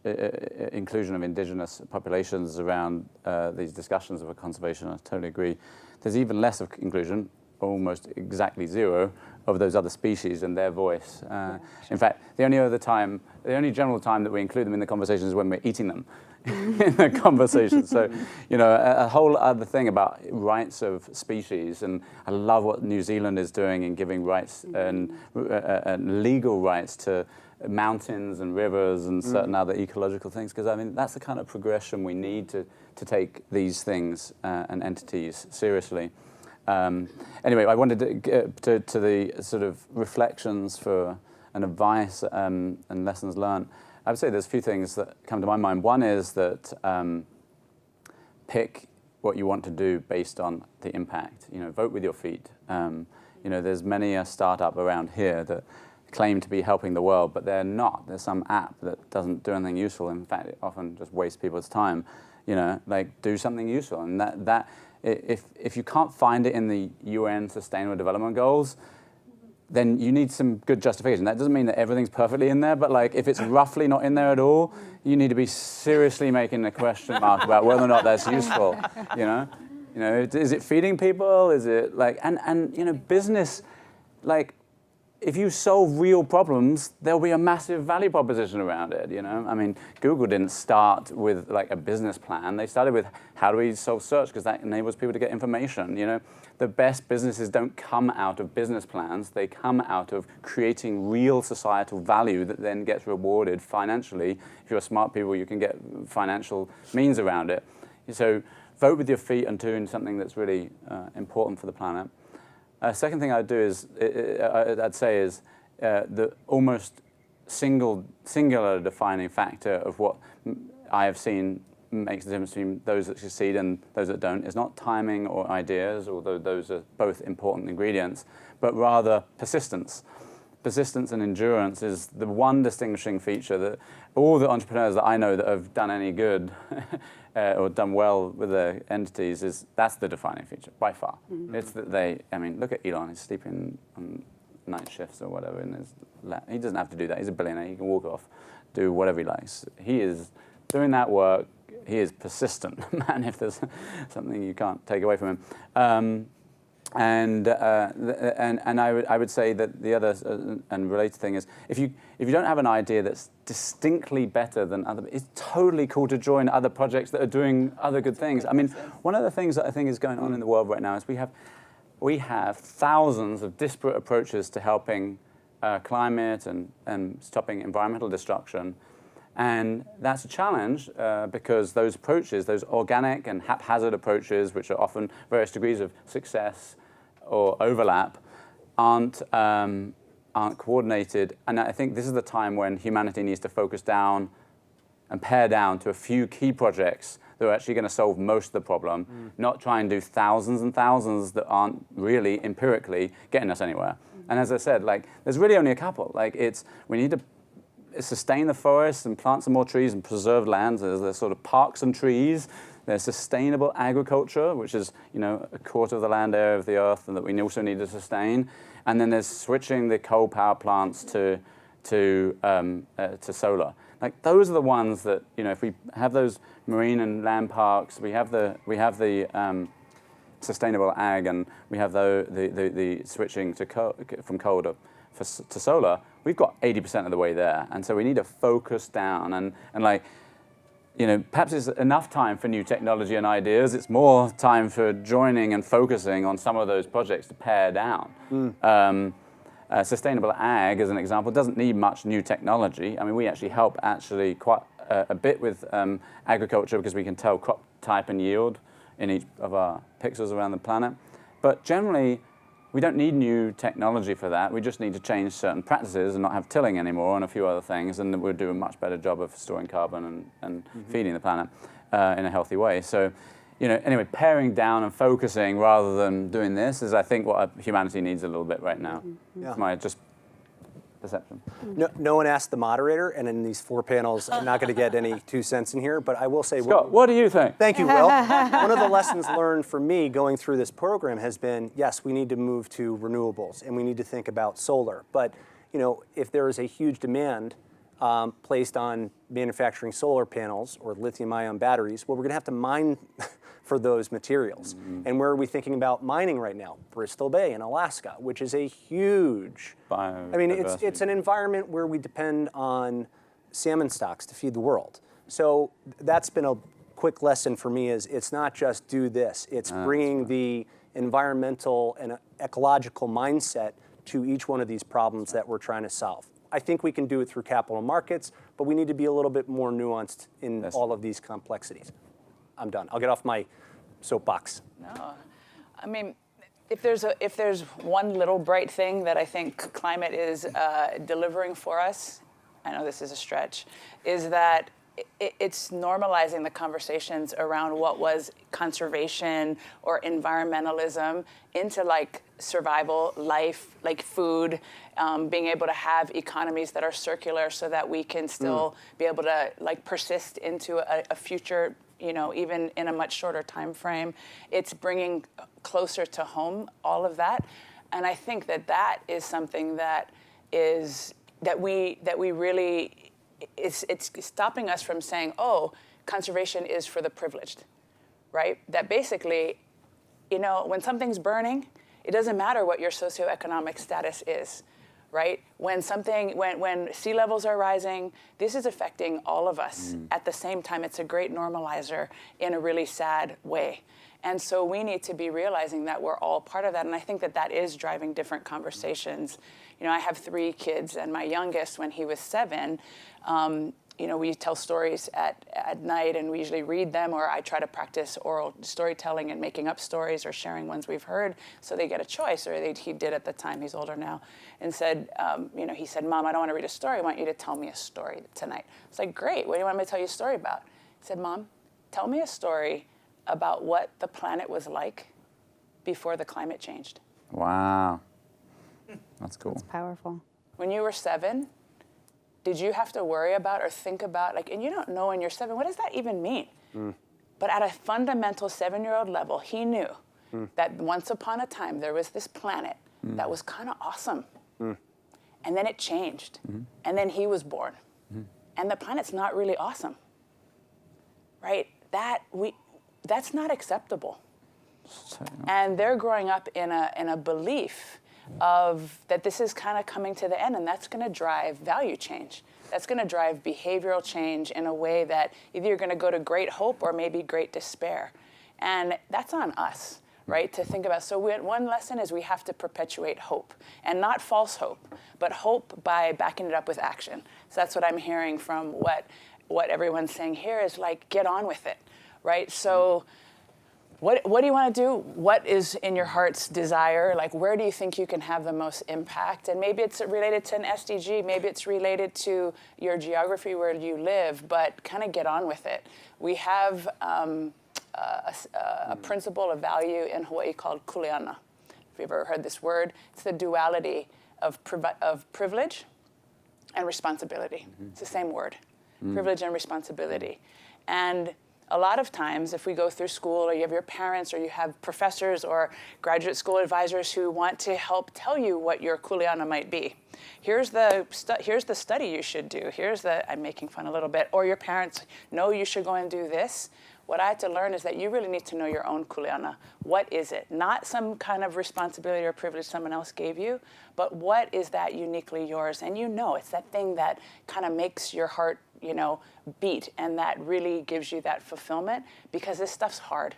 inclusion of indigenous populations around these discussions of a conservation. I totally agree. There's even less of inclusion, almost exactly zero, of those other species and their voice. In fact, the only general time that we include them in the conversation is when we're eating them in the conversation. So, a whole other thing about rights of species, and I love what New Zealand is doing in giving rights and legal rights to mountains and rivers and certain other ecological things, because I mean that's the kind of progression we need to take these things and entities seriously. Anyway, I wanted to get to the sort of reflections for and advice and lessons learned. I would say there's a few things that come to my mind. One is that pick what you want to do based on the impact. Vote with your feet. There's many a startup around here that claim to be helping the world, but they're not. There's some app that doesn't do anything useful. In fact, it often just wastes people's time. Do something useful, and that if you can't find it in the UN Sustainable Development Goals, then you need some good justification. That doesn't mean that everything's perfectly in there, but if it's roughly not in there at all, you need to be seriously making a question mark about whether or not that's useful. Is it feeding people? Is it business, if you solve real problems, there'll be a massive value proposition around it, I mean, Google didn't start with a business plan. They started with how do we solve search, because that enables people to get information, The best businesses don't come out of business plans. They come out of creating real societal value that then gets rewarded financially. If you're smart people, you can get financial means around it. So vote with your feet and doing something that's really important for the planet. Second thing I'd say is the almost singular defining factor of what I have seen makes the difference between those that succeed and those that don't is not timing or ideas, although those are both important ingredients, but rather persistence. Persistence and endurance is the one distinguishing feature that all the entrepreneurs that I know that have done any good or done well with their entities that's the defining feature by far. Mm-hmm. It's that look at Elon, he's sleeping on night shifts or whatever in his lab. He doesn't have to do that. He's a billionaire. He can walk off, do whatever he likes. He is doing that work. He is persistent, man, if there's something you can't take away from him. And I would say that the other and related thing is if you don't have an idea that's distinctly better than other, it's totally cool to join other projects that are doing other good things. I mean, one of the things that I think is going on in the world right now is we have thousands of disparate approaches to helping climate and stopping environmental destruction. And that's a challenge because those approaches, those organic and haphazard approaches, which are often various degrees of success or overlap, aren't coordinated. And I think this is the time when humanity needs to focus down and pare down to a few key projects that are actually going to solve most of the problem, not try and do thousands and thousands that aren't really empirically getting us anywhere. And as I said, there's really only a couple. We need to sustain the forests and plant some more trees and preserve lands. There's sort of parks and trees. There's sustainable agriculture, which is a quarter of the land area of the earth, and that we also need to sustain. And then there's switching the coal power plants to solar. Those are the ones that if we have those marine and land parks, we have the sustainable ag, and we have the switching from coal to solar. We've got 80% of the way there, and so we need to focus down and perhaps it's enough time for new technology and ideas. It's more time for joining and focusing on some of those projects to pare down. Sustainable ag, as an example, doesn't need much new technology. I mean, we actually help quite a bit with agriculture because we can tell crop type and yield in each of our pixels around the planet. But generally, we don't need new technology for that. We just need to change certain practices and not have tilling anymore and a few other things, and we'll do a much better job of storing carbon and feeding the planet in a healthy way. So, anyway, paring down and focusing rather than doing this is, I think, what humanity needs a little bit right now. Yeah. It's my just perception. No one asked the moderator, and in these 4 panels, I'm not going to get any 2 cents in here, but I will say... Scott, what do you think? Thank you, Will. One of the lessons learned for me going through this program has been, yes, we need to move to renewables, and we need to think about solar. But, if there is a huge demand placed on manufacturing solar panels or lithium-ion batteries, well, we're going to have to mine for those materials. And where are we thinking about mining right now? Bristol Bay in Alaska, which is a huge, I mean, it's an environment where we depend on salmon stocks to feed the world. So that's been a quick lesson for me is it's not just do this, it's bringing the environmental and ecological mindset to each one of these problems that we're trying to solve. I think we can do it through capital markets, but we need to be a little bit more nuanced in all of these complexities. I'm done. I'll get off my soapbox. No, I mean, if there's one little bright thing that I think climate is delivering for us, I know this is a stretch, is that it's normalizing the conversations around what was conservation or environmentalism into like survival, life, like food, being able to have economies that are circular so that we can still be able to like persist into a future, you know, even in a much shorter time frame. It's bringing closer to home all of that. And I think that is something that we really, it's stopping us from saying, oh, conservation is for the privileged, right? That basically, you know, when something's burning, it doesn't matter what your socioeconomic status is, right? When sea levels are rising, this is affecting all of us. At the same time, it's a great normalizer in a really sad way. And so we need to be realizing that we're all part of that. And I think that is driving different conversations. You know, I have 3 kids, and my youngest, when he was 7, you know, we tell stories at night, and we usually read them, or I try to practice oral storytelling and making up stories or sharing ones we've heard, so they get a choice, or he did at the time, he's older now, and said, you know, he said, Mom, I don't want to read a story, I want you to tell me a story tonight. It's like, great, what do you want me to tell you a story about? He said, Mom, tell me a story about what the planet was like before the climate changed. Wow. That's cool. That's powerful. When you were 7, did you have to worry about or think about, like, and you don't know when you're 7, what does that even mean? But at a fundamental 7-year-old level, he knew that once upon a time there was this planet that was kind of awesome. And then it changed. And then he was born. And the planet's not really awesome. Right? That's not acceptable. And they're growing up in a belief of that this is kind of coming to the end, and that's going to drive value change. That's going to drive behavioral change in a way that either you're going to go to great hope or maybe great despair. And that's on us, right, to think about. So one lesson is we have to perpetuate hope, and not false hope, but hope by backing it up with action. So that's what I'm hearing from what everyone's saying here is like, get on with it, right? So what do you want to do? What is in your heart's desire? Like, where do you think you can have the most impact? And maybe it's related to an SDG. Maybe it's related to your geography where you live, but kind of get on with it. We have a principle of value in Hawaii called kuleana. If you've ever heard this word, it's the duality of privilege and responsibility. It's the same word, privilege and responsibility. And a lot of times, if we go through school, or you have your parents, or you have professors or graduate school advisors who want to help tell you what your kuleana might be. Here's the study you should do. I'm making fun a little bit. Or your parents know you should go and do this. What I had to learn is that you really need to know your own kuleana. What is it? Not some kind of responsibility or privilege someone else gave you, but what is that uniquely yours? And you know, it's that thing that kind of makes your heart, you know, beat, and that really gives you that fulfillment, because this stuff's hard.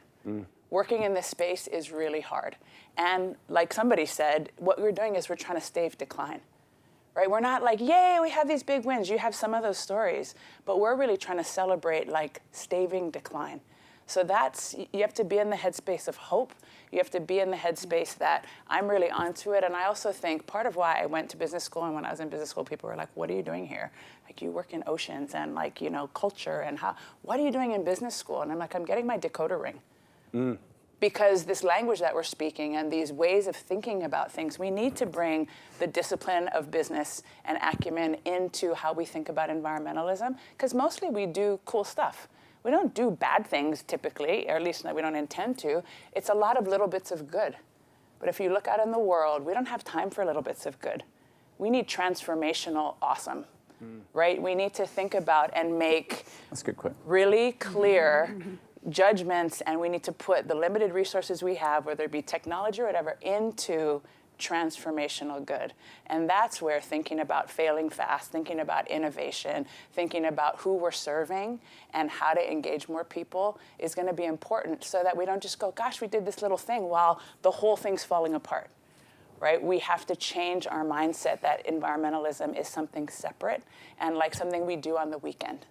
Working in this space is really hard. And like somebody said, what we're doing is we're trying to stave decline. Right? We're not like, yay, we have these big wins. You have some of those stories, but we're really trying to celebrate like staving decline. So you have to be in the headspace of hope. You have to be in the headspace that I'm really onto it. And I also think part of why I went to business school, and when I was in business school, people were like, what are you doing here? Like, you work in oceans and like, you know, culture, and what are you doing in business school? And I'm like, I'm getting my decoder ring. Because this language that we're speaking and these ways of thinking about things, we need to bring the discipline of business and acumen into how we think about environmentalism, because mostly we do cool stuff. We don't do bad things typically, or at least we don't intend to. It's a lot of little bits of good. But if you look out in the world, we don't have time for little bits of good. We need transformational awesome. right? We need to think about and make That's a good quote. really clear judgments, and we need to put the limited resources we have, whether it be technology or whatever, into transformational good. And that's where thinking about failing fast, thinking about innovation, thinking about who we're serving and how to engage more people is going to be important, so that we don't just go, gosh, we did this little thing while the whole thing's falling apart, right? We have to change our mindset that environmentalism is something separate and like something we do on the weekend.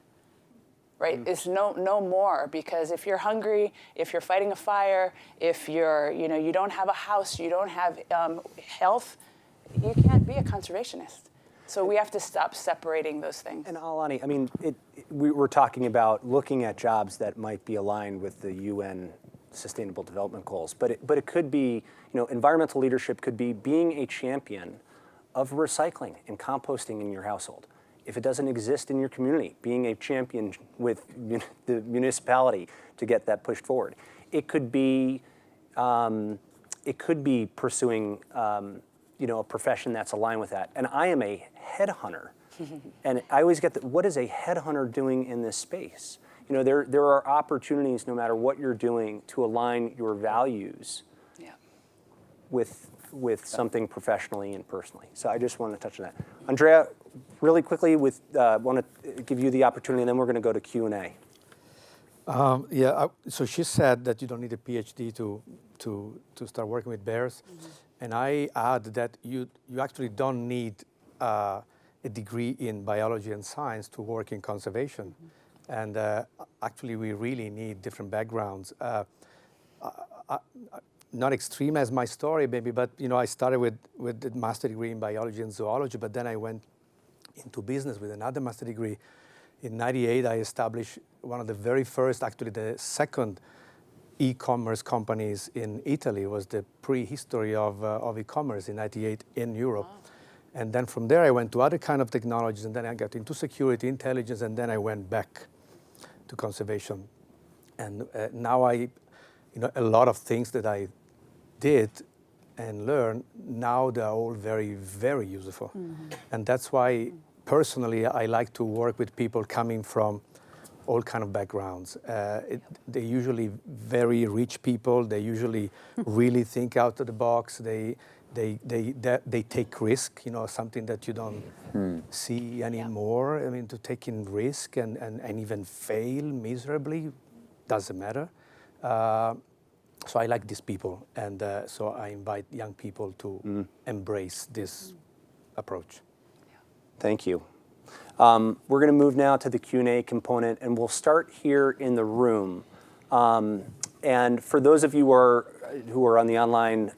Right? It's no more, because if you're hungry, if you're fighting a fire, if you're, you don't have a house, you don't have health, you can't be a conservationist. So we have to stop separating those things. And Aulani, I mean, we were talking about looking at jobs that might be aligned with the UN Sustainable Development Goals, but it could be, environmental leadership could be being a champion of recycling and composting in your household. If it doesn't exist in your community, being a champion with the municipality to get that pushed forward. It could be pursuing a profession that's aligned with that. And I am a headhunter, and I always get what is a headhunter doing in this space? There are opportunities, no matter what you're doing, to align your values with something professionally and personally. So I just want to touch on that. Andrea, really quickly, want to give you the opportunity, and then we're going to go to Q&A. So she said that you don't need a PhD to start working with bears, and I add that you actually don't need a degree in biology and science to work in conservation, and actually we really need different backgrounds. Not extreme as my story, maybe, but I started with a master degree in biology and zoology, but then I went into business with another master degree. In '98, I established one of the very first, actually the second e-commerce companies in Italy. It was the prehistory of e-commerce in '98 in Europe. Wow. And then from there, I went to other kind of technologies, and then I got into security, intelligence, and then I went back to conservation. And now a lot of things that I did and learned, now they're all very, very useful. And that's why, personally, I like to work with people coming from all kind of backgrounds. They're usually very rich people. They usually really think out of the box. They take risk, something that you don't see anymore. I mean, to take in risk and even fail miserably doesn't matter. So I like these people, and so I invite young people to embrace this approach. Thank you. We're going to move now to the Q&A component, and we'll start here in the room. And for those of you who are on the online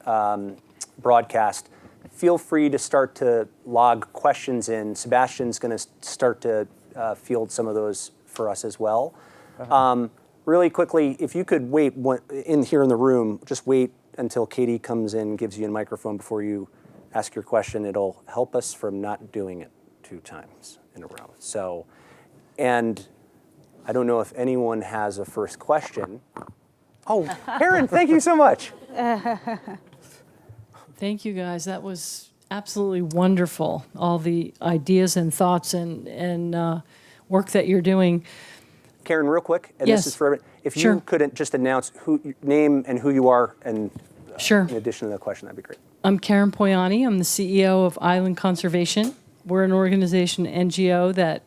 broadcast, feel free to start to log questions in. Sebastian's going to start to field some of those for us as well. Really quickly, if you could wait here in the room, just wait until Katie comes in and gives you a microphone before you ask your question. It'll help us from not doing it 2 times in a row. So, and I don't know if anyone has a first question. Oh, Karen, thank you so much. Thank you, guys. That was absolutely wonderful. All the ideas and thoughts and work that you're doing. Karen, real quick, and yes. This is for everyone. If Sure. you couldn't just announce name and who you are, and Sure. in addition to the question, that'd be great. I'm Karen Poiani. I'm the CEO of Island Conservation. We're an organization, NGO, that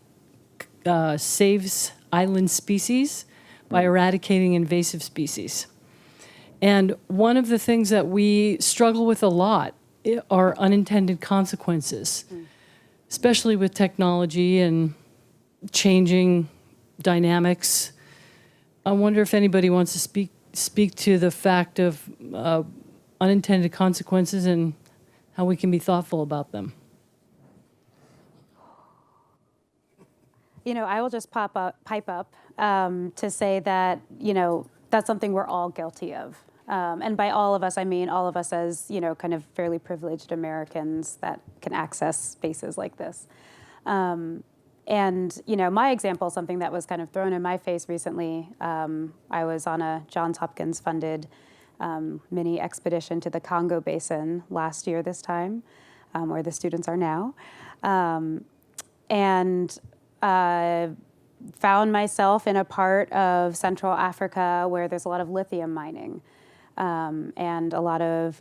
saves island species by eradicating invasive species. And one of the things that we struggle with a lot are unintended consequences, especially with technology and changing dynamics. I wonder if anybody wants to speak to the fact of unintended consequences and how we can be thoughtful about them. I will just pipe up to say that, that's something we're all guilty of. And by all of us, I mean all of us as, kind of fairly privileged Americans that can access spaces like this. And, my example, something that was kind of thrown in my face recently, I was on a Johns Hopkins funded mini expedition to the Congo Basin last year this time, where the students are now. and found myself in a part of Central Africa where there's a lot of lithium mining and a lot of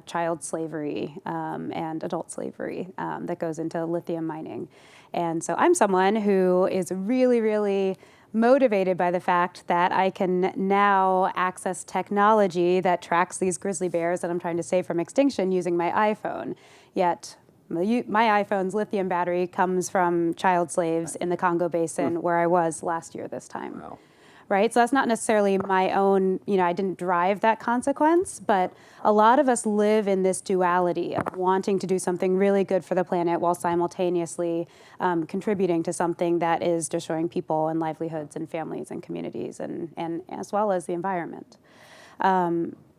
child slavery and adult slavery that goes into lithium mining. And so I'm someone who is really, really motivated by the fact that I can now access technology that tracks these grizzly bears that I'm trying to save from extinction using my iPhone. Yet my iPhone's lithium battery comes from child slaves in the Congo Basin where I was last year this time. Wow. Right? So that's not necessarily my own, I didn't drive that consequence, but a lot of us live in this duality of wanting to do something really good for the planet while simultaneously contributing to something that is destroying people and livelihoods and families and communities and as well as the environment.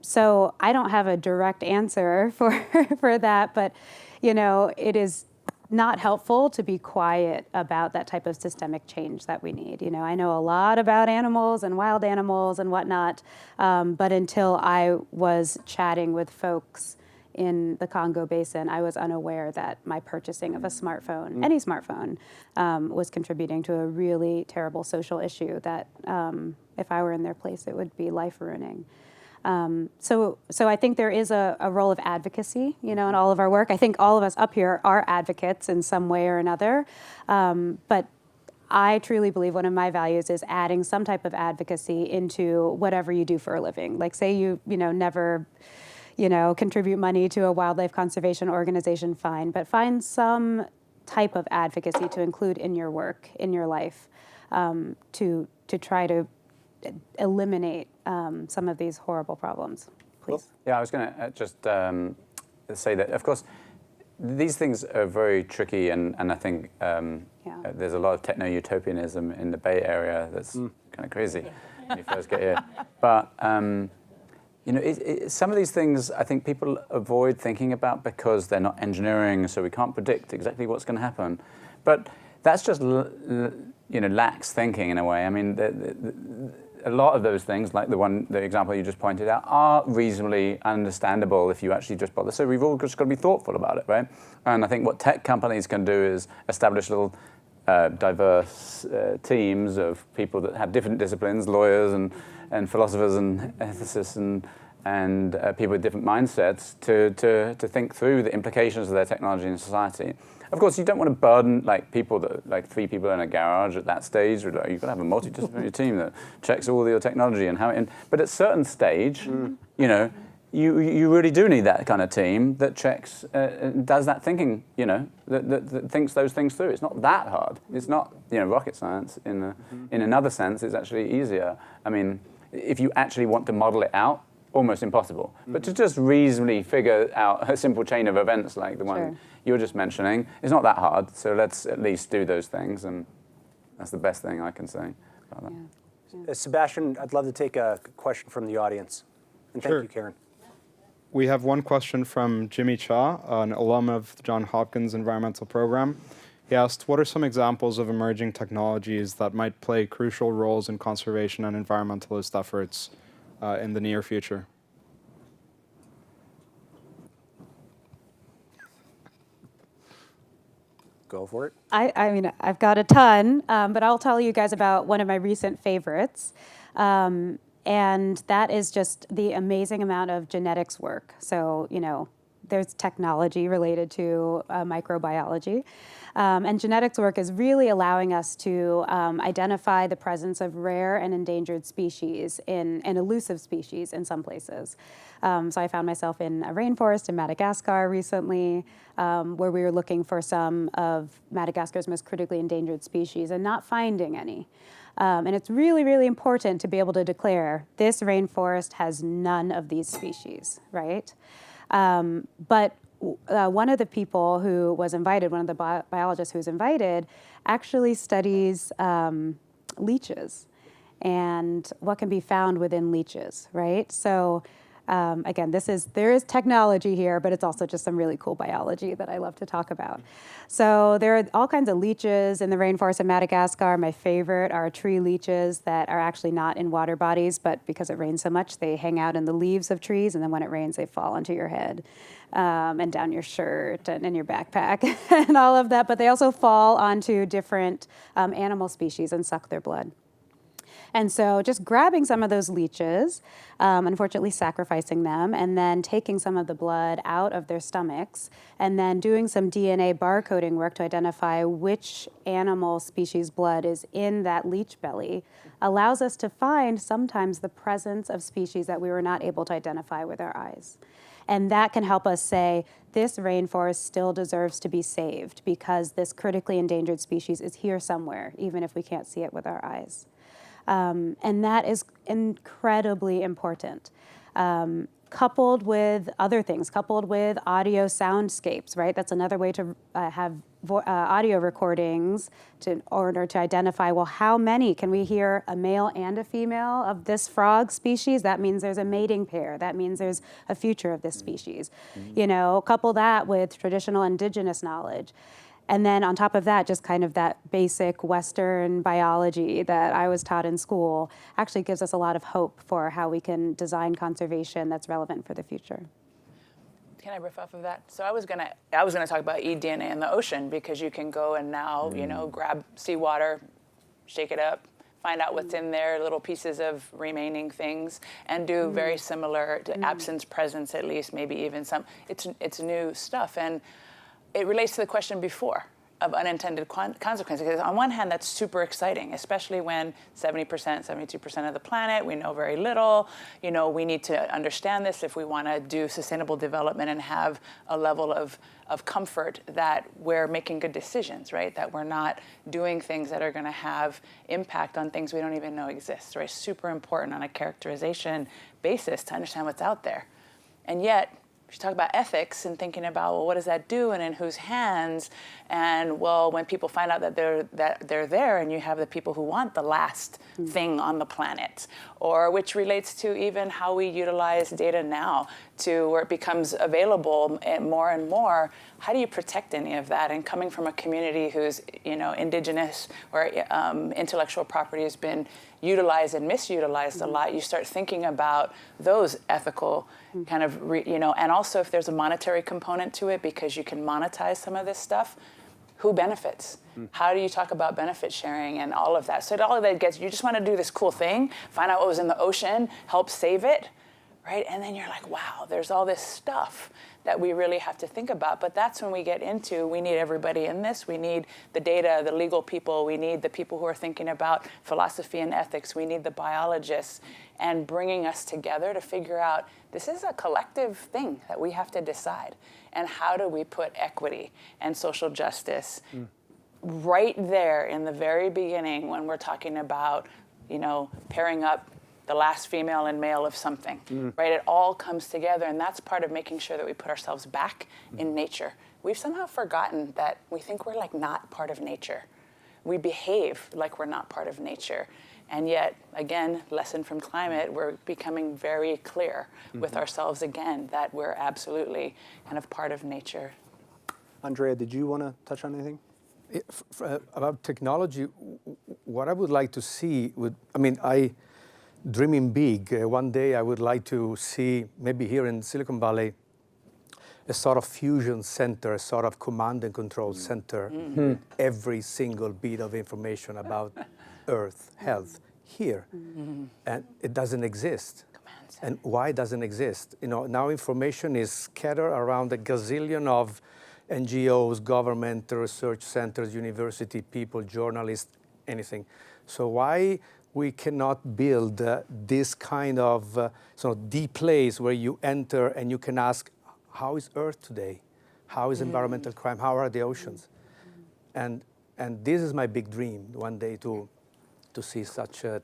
So I don't have a direct answer for that, but it is not helpful to be quiet about that type of systemic change that we need. I know a lot about animals and wild animals and whatnot, but until I was chatting with folks in the Congo Basin, I was unaware that my purchasing of a smartphone, any smartphone, was contributing to a really terrible social issue that if I were in their place, it would be life-ruining. So I think there is a role of advocacy, in all of our work. I think all of us up here are advocates in some way or another. But I truly believe one of my values is adding some type of advocacy into whatever you do for a living. Like say you never, contribute money to a wildlife conservation organization, fine, but find some type of advocacy to include in your work, in your life, to try to eliminate some of these horrible problems, please. Yeah, I was going to just say that, of course, these things are very tricky, and I think there's a lot of techno-utopianism in the Bay Area that's kind of crazy when you first get here. But, some of these things I think people avoid thinking about because they're not engineering, so we can't predict exactly what's going to happen. But that's just, lax thinking in a way. I mean, a lot of those things, like the example you just pointed out, are reasonably understandable if you actually just bother. So we've all just got to be thoughtful about it, right? And I think what tech companies can do is establish little diverse teams of people that have different disciplines, lawyers and philosophers and ethicists and people with different mindsets to think through the implications of their technology in society. Of course, you don't want to burden people that 3 people in a garage at that stage. You've got to have a multidisciplinary team that checks all your technology and how. But at a certain stage, you really do need that kind of team that checks, does that thinking, that thinks those things through. It's not that hard. It's not rocket science. In another sense, it's actually easier. I mean, if you actually want to model it out, almost impossible. But to just reasonably figure out a simple chain of events like the one you were just mentioning is not that hard. So let's at least do those things, and that's the best thing I can say about that. Yeah. Sebastian, I'd love to take a question from the audience. And thank you, Karen. We have one question from Jimmy Cha, an alum of the Johns Hopkins Environmental Program. He asked, what are some examples of emerging technologies that might play crucial roles in conservation and environmentalist efforts in the near future? Go for it. I mean, I've got a ton, but I'll tell you guys about one of my recent favorites. And that is just the amazing amount of genetics work. So, there's technology related to microbiology. And genetics work is really allowing us to identify the presence of rare and endangered species and elusive species in some places. So I found myself in a rainforest in Madagascar recently, where we were looking for some of Madagascar's most critically endangered species and not finding any. And it's really, really important to be able to declare this rainforest has none of these species, right? But one of the people who was invited, one of the biologists who was invited, actually studies leeches and what can be found within leeches, right? So Again, there is technology here, but it's also just some really cool biology that I love to talk about. So there are all kinds of leeches in the rainforest of Madagascar. My favorite are tree leeches that are actually not in water bodies, but because it rains so much, they hang out in the leaves of trees, and then when it rains, they fall onto your head and down your shirt and in your backpack and all of that. But they also fall onto different animal species and suck their blood. And so just grabbing some of those leeches, unfortunately sacrificing them, and then taking some of the blood out of their stomachs, and then doing some DNA barcoding work to identify which animal species blood is in that leech belly, allows us to find sometimes the presence of species that we were not able to identify with our eyes. And that can help us say, this rainforest still deserves to be saved because this critically endangered species is here somewhere, even if we can't see it with our eyes. And that is incredibly important. Coupled with other things, coupled with audio soundscapes, right? That's another way to have audio recordings in order to identify, well, how many? Can we hear a male and a female of this frog species? That means there's a mating pair. That means there's a future of this species. You know, couple that with traditional indigenous knowledge. And then on top of that, just kind of that basic Western biology that I was taught in school actually gives us a lot of hope for how we can design conservation that's relevant for the future. Can I riff off of that? So I was gonna talk about eDNA in the ocean, because you can go and now, you know, grab seawater, shake it up, find out what's in there, little pieces of remaining things, and do very similar to absence, presence, at least, maybe even some. It's new stuff, and it relates to the question before of unintended consequences. Because on one hand, that's super exciting, especially when 70%, 72% of the planet, we know very little. You know, we need to understand this if we want to do sustainable development and have a level of comfort that we're making good decisions, right? That we're not doing things that are going to have impact on things we don't even know exist, right? Super important on a characterization basis to understand what's out there. And yet, if you talk about ethics and thinking about, well, what does that do and in whose hands? And well, when people find out that they're there, and you have the people who want the last thing on the planet, or which relates to even how we utilize data now to where it becomes available more and more. How do you protect any of that? And coming from a community whose, you know, indigenous or intellectual property has been utilized and misutilized a lot, you start thinking about those ethical kind of, you know, and also if there's a monetary component to it, because you can monetize some of this stuff, who benefits? How do you talk about benefit sharing and all of that? So all of that gets, you just want to do this cool thing, find out what was in the ocean, help save it, right? And then you're like, wow, there's all this stuff that we really have to think about. But that's when we get into, we need everybody in this. We need the data, the legal people. We need the people who are thinking about philosophy and ethics. We need the biologists, and bringing us together to figure out, this is a collective thing that we have to decide. And how do we put equity and social justice right there in the very beginning when we're talking about, you know, pairing up the last female and male of something, right? It all comes together, and that's part of making sure that we put ourselves back in nature. We've somehow forgotten that we think we're like not part of nature. We behave like we're not part of nature. And yet, again, lesson from climate, we're becoming very clear with ourselves again that we're absolutely kind of part of nature. Andrea, did you want to touch on anything? About technology, what I would like to see dreaming big. One day I would like to see, maybe here in Silicon Valley, a sort of fusion center, a sort of command and control center, every single bit of information about Earth, health, here. And it doesn't exist. And why doesn't it exist? You know, now information is scattered around a gazillion of NGOs, government, research centers, university people, journalists, anything. So why we cannot build this kind of deep place where you enter and you can ask, how is Earth today? How is environmental crime? How are the oceans? And this is my big dream, one day to see such a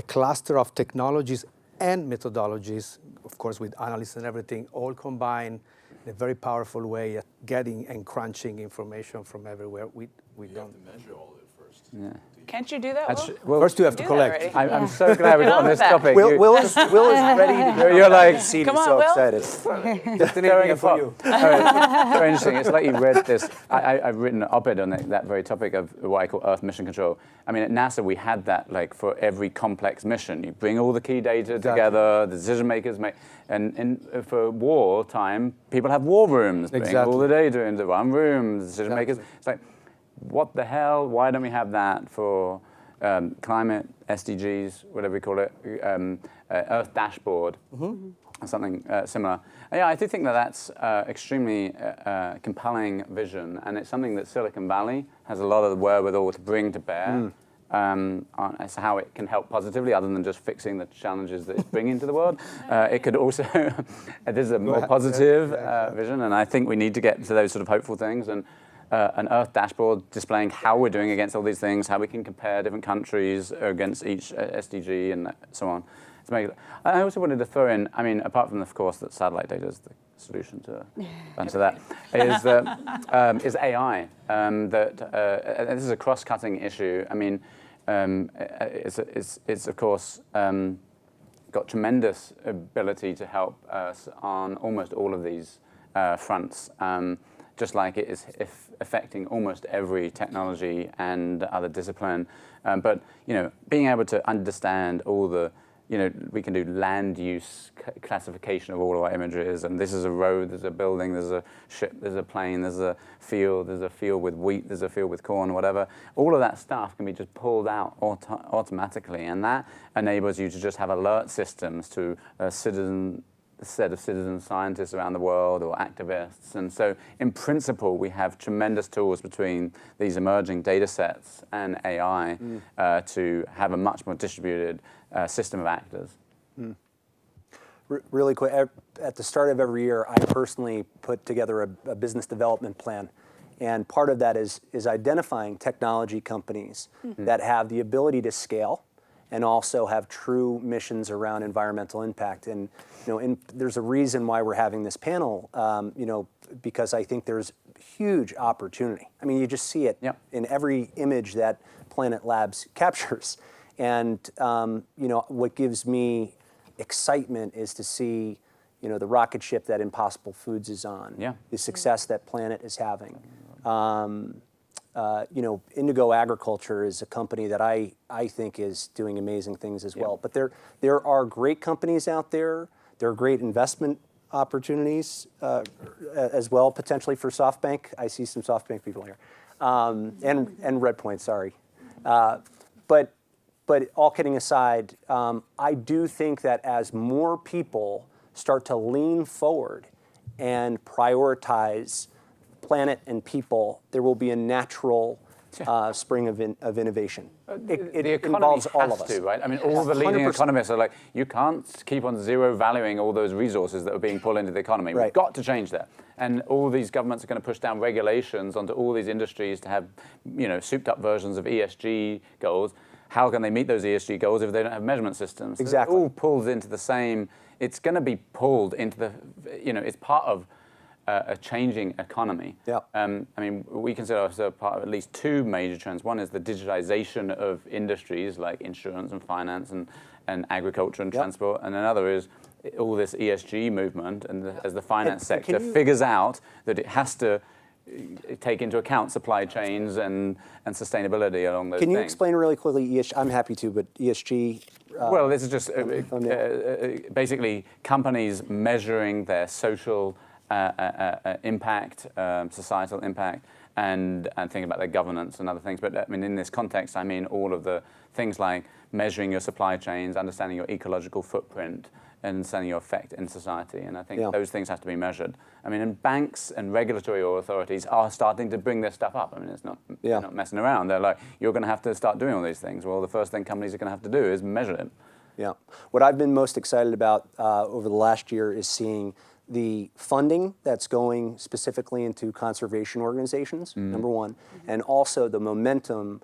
cluster of technologies and methodologies, of course with analysts and everything, all combined in a very powerful way at getting and crunching information from everywhere. We don't have to measure all of it first. Yeah. Can't you do that? Actually, Will? First, you have to Do that collect. already. I'm so glad we're Get on on this with that. topic. Will is ready to You're like, seat. come He's on, so Will. excited. Just an idea for you. Very interesting. It's like you read this. I've written an op-ed on that very topic of what I call Earth mission control. I mean, at NASA, we had that like for every complex mission. You bring all the key data together, the decision makers make, and for war time, people have war rooms. Bring all the data into one room, the decision makers. It's like, what the hell? Why don't we have that for climate, SDGs, whatever we call it, Earth dashboard, or something similar. And yeah, I do think that that's extremely compelling vision, and it's something that Silicon Valley has a lot of the wherewithal to bring to bear as how it can help positively, other than just fixing the challenges that it's bringing to the world. It could also, this is a more positive vision, and I think we need to get to those sort of hopeful things. And an Earth dashboard displaying how we're doing against all these things, how we can compare different countries against each SDG and so on. To make it, I also wanted to throw in, I mean, apart from, of course, that satellite data is the solution to answer that, is AI. This is a cross-cutting issue. I mean, it's of course, got tremendous ability to help us on almost all of these fronts. Just like it is affecting almost every technology and other discipline. But, you know, being able to understand all the, you know, we can do land use classification of all of our images, and this is a road, there's a building, there's a ship, there's a plane, there's a field with wheat, there's a field with corn, whatever. All of that stuff can be just pulled out automatically, and that enables you to just have alert systems to a set of citizen scientists around the world or activists. And so in principle, we have tremendous tools between these emerging data sets and AI to have a much more distributed system of actors. Really quick, at the start of every year, I personally put together a business development plan. And part of that is identifying technology companies that have the ability to scale and also have true missions around environmental impact. And you know, there's a reason why we're having this panel, you know, because I think there's huge opportunity. I mean, you just see it in every image that Planet Labs captures. And you know, what gives me excitement is to see, you know, the rocket ship that Impossible Foods is on, the success that Planet is having. You know, Indigo Agriculture is a company that I think is doing amazing things as well. But there are great companies out there. There are great investment opportunities as well, potentially for SoftBank. I see some SoftBank people here, and Redpoint. Sorry, but all kidding aside, I do think that as more people start to lean forward and prioritize planet and people, there will be a natural spring of innovation. It involves all of us. Right? I mean, all the leading 100%. Economists are like, you can't keep on zero valuing all those resources that are being pulled into the economy. We've got to change that. And all these governments are going to push down regulations onto all these industries to have, you know, souped up versions of ESG goals. How can they meet those ESG goals if they don't have measurement systems? Exactly. It all pulls into the same, it's going to be pulled into the, you know, it's part of a changing economy. I mean, we consider ourselves part of at least two major trends. One is the digitization of industries like insurance and finance and agriculture and transport, and another is all this ESG movement, and as the finance sector figures out that it has to take into account supply chains and sustainability along those things. Can you explain really quickly ESG? I'm happy to, but ESG? Well, this is just basically companies measuring their social impact, societal impact, and thinking about their governance and other things. But I mean, in this context, I mean all of the things like measuring your supply chains, understanding your ecological footprint, and understanding your effect in society. And I think those things have to be measured. I mean, and banks and regulatory authorities are starting to bring this stuff up. I mean, it's not, they're not messing around. They're like, you're going to have to start doing all these things. Well, the first thing companies are going to have to do is measure it. Yeah. What I've been most excited about over the last year is seeing the funding that's going specifically into conservation organizations, number one, and also the momentum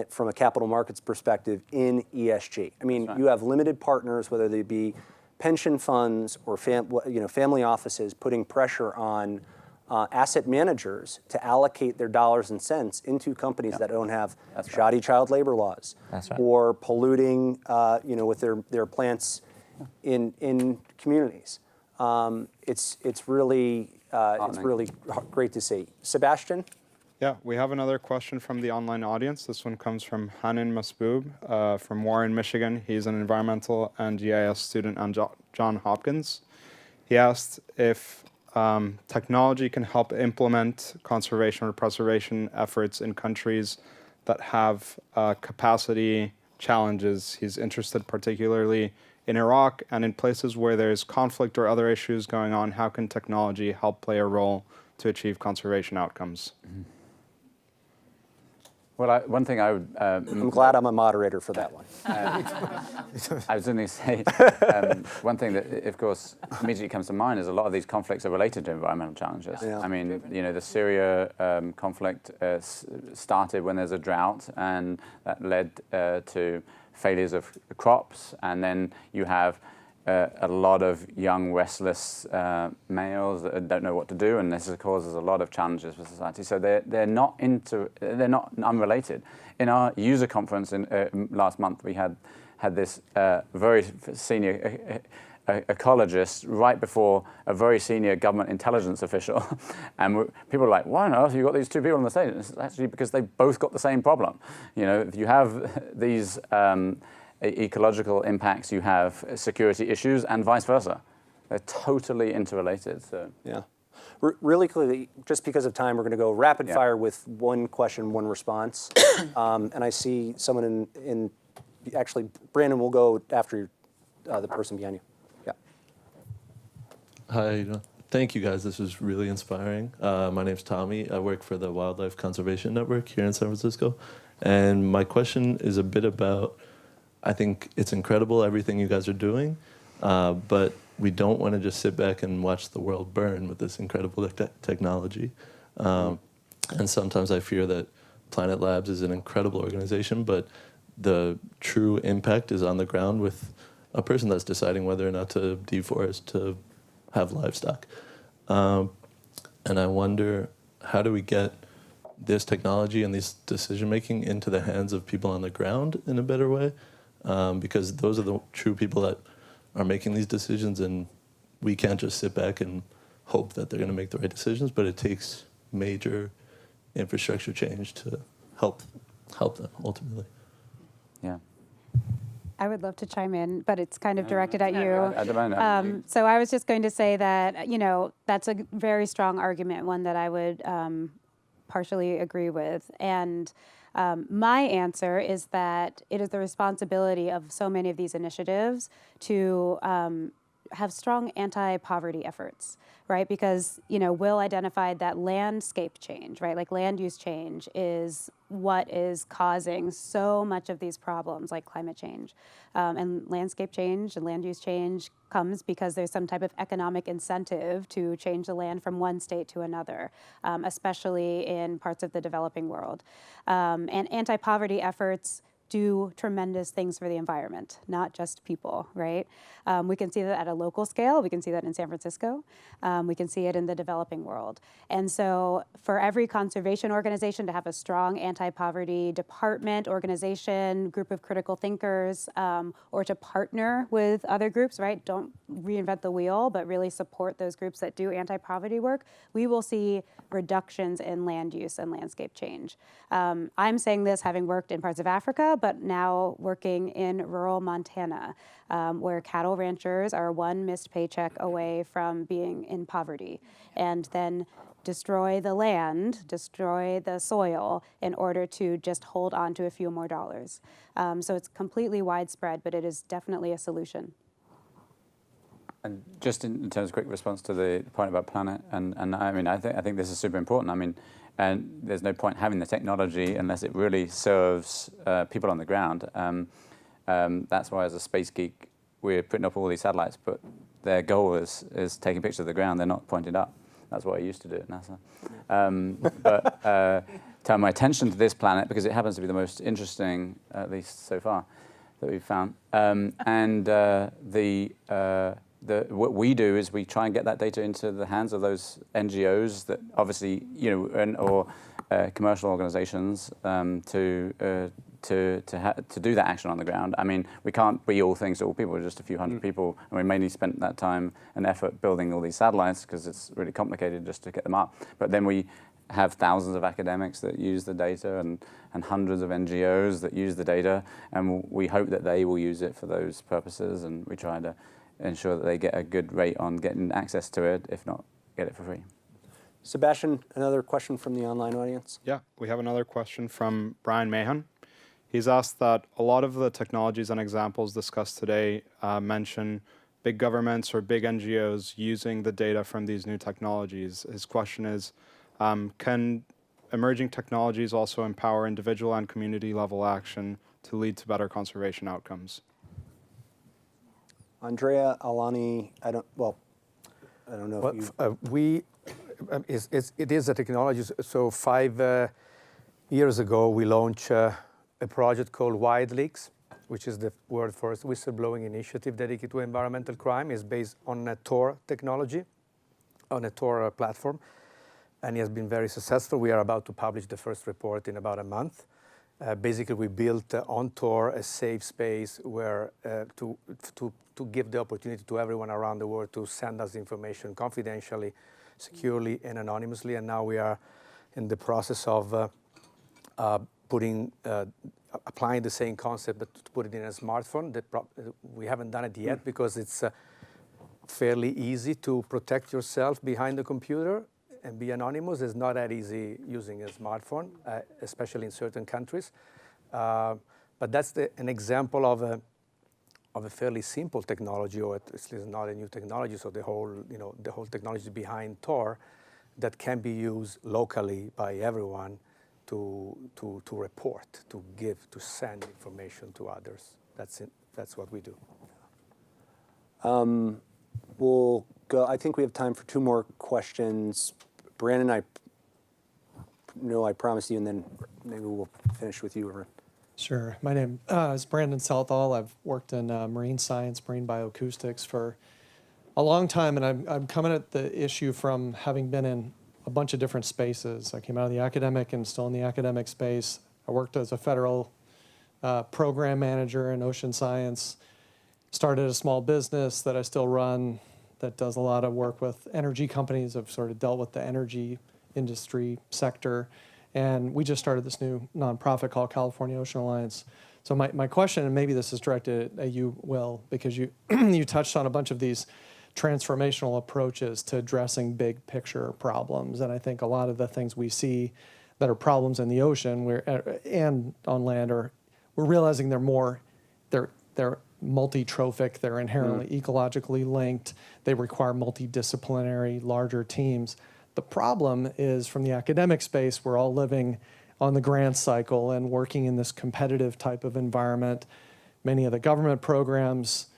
from a capital markets perspective in ESG. I mean, you have limited partners, whether they be pension funds or family offices, putting pressure on asset managers to allocate their dollars and cents into companies that don't have shoddy child labor laws or polluting, with their plants in communities. It's really great to see. Sebastian? Yeah, we have another question from the online audience. This one comes from Hanan Masboob from Warren, Michigan. He's an environmental and GIS student at Johns Hopkins. He asked if technology can help implement conservation or preservation efforts in countries that have capacity challenges. He's interested particularly in Iraq and in places where there's conflict or other issues going on. How can technology help play a role to achieve conservation outcomes? Mm-hmm. Well, one thing I would... I'm glad I'm a moderator for that one. I was going to say, one thing that, of course, immediately comes to mind is a lot of these conflicts are related to environmental challenges. Yeah. I mean, the Syria conflict started when there's a drought, and that led to failures of crops, and then you have a lot of young, restless males that don't know what to do, and this causes a lot of challenges for society. So they're not unrelated. In our user conference last month, we had this very senior ecologist right before a very senior government intelligence official, and people are like, "Why on earth have you got these two people on the stage?" And it's actually because they both got the same problem. If you have these ecological impacts, you have security issues, and vice versa. They're totally interrelated. So yeah, really quickly, just because of time, we're going to go rapid fire with one question, one response. And I see someone in actually, Brandon, we'll go after the person behind you. Yeah. Hi, thank you guys. This was really inspiring. My name's Tommy. I work for the Wildlife Conservation Network here in San Francisco. And my question is a bit about, I think it's incredible everything you guys are doing, but we don't want to just sit back and watch the world burn with this incredible technology. And sometimes I fear that Planet Labs is an incredible organization, but the true impact is on the ground with a person that's deciding whether or not to deforest to have livestock. And I wonder, how do we get this technology and this decision-making into the hands of people on the ground in a better way? Because those are the true people that are making these decisions, and we can't just sit back and hope that they're going to make the right decisions, but it takes major infrastructure change to help them ultimately. Yeah. I would love to chime in, but it's kind of directed at you. I don't mind. So I was just going to say that, that's a very strong argument, one that I would partially agree with. And my answer is that it is the responsibility of so many of these initiatives to have strong anti-poverty efforts, right? Because, Will identified that landscape change, right? Like land use change is what is causing so much of these problems, like climate change. And landscape change and land use change comes because there's some type of economic incentive to change the land from one state to another, especially in parts of the developing world. And anti-poverty efforts do tremendous things for the environment, not just people, right? We can see that at a local scale. We can see that in San Francisco. We can see it in the developing world. And so for every conservation organization to have a strong anti-poverty department, organization, group of critical thinkers, or to partner with other groups, right? Don't reinvent the wheel, but really support those groups that do anti-poverty work. We will see reductions in land use and landscape change. I'm saying this having worked in parts of Africa, but now working in rural Montana, where cattle ranchers are one missed paycheck away from being in poverty, and then destroy the land, destroy the soil in order to just hold on to a few more dollars. So it's completely widespread, but it is definitely a solution. And just in terms of quick response to the point about planet, and I mean, I think this is super important. I mean, and there's no point having the technology unless it really serves people on the ground. That's why, as a space geek, we're putting up all these satellites, but their goal is taking pictures of the ground. They're not pointed up. That's what I used to do at NASA. But turn my attention to this planet because it happens to be the most interesting, at least so far, that we've found. what we do is we try and get that data into the hands of those NGOs that obviously, or commercial organizations to do that action on the ground. I mean, we can't be all things to all people. We're just a few hundred people, and we mainly spent that time and effort building all these satellites because it's really complicated just to get them up. But then we have thousands of academics that use the data and hundreds of NGOs that use the data, and we hope that they will use it for those purposes, and we try to ensure that they get a good rate on getting access to it, if not get it for free. Sebastian, another question from the online audience? Yeah, we have another question from Brian Mahan. He's asked that a lot of the technologies and examples discussed today mention big governments or big NGOs using the data from these new technologies. His question is, can emerging technologies also empower individual and community level action to lead to better conservation outcomes? Andrea, Aulani, I don't know if you... It is a technology. So 5 years ago, we launched a project called Wide Leaks, which is the world's first whistleblowing initiative dedicated to environmental crime. It's based on a Tor technology, on a Tor platform, and it has been very successful. We are about to publish the first report in about a month. Basically, we built on Tor a safe space where to give the opportunity to everyone around the world to send us information confidentially, securely, and anonymously. And now we are in the process of applying the same concept, but to put it in a smartphone. We haven't done it yet because it's fairly easy to protect yourself behind the computer and be anonymous. It's not that easy using a smartphone, especially in certain countries. But that's an example of a fairly simple technology, or at least not a new technology. So the whole technology behind Tor that can be used locally by everyone to report, to send information to others. That's it. That's what we do. We'll go. I think we have time for 2 more questions. Brandon, I promised you, and then maybe we'll finish with you. Sure. My name is Brandon Southall. I've worked in marine science, marine bioacoustics for a long time, and I'm coming at the issue from having been in a bunch of different spaces. I came out of the academic and still in the academic space. I worked as a federal program manager in ocean science, started a small business that I still run that does a lot of work with energy companies. I've sort of dealt with the energy industry sector. And we just started this new nonprofit called California Ocean Alliance. So my question, and maybe this is directed at you, Will, because you you touched on a bunch of these transformational approaches to addressing big picture problems. And I think a lot of the things we see that are problems in the ocean and on land we're realizing they're multi-trophic, they're inherently ecologically linked, they require multidisciplinary, larger teams. The problem is from the academic space, we're all living on the grant cycle and working in this competitive type of environment. Many of the government programs,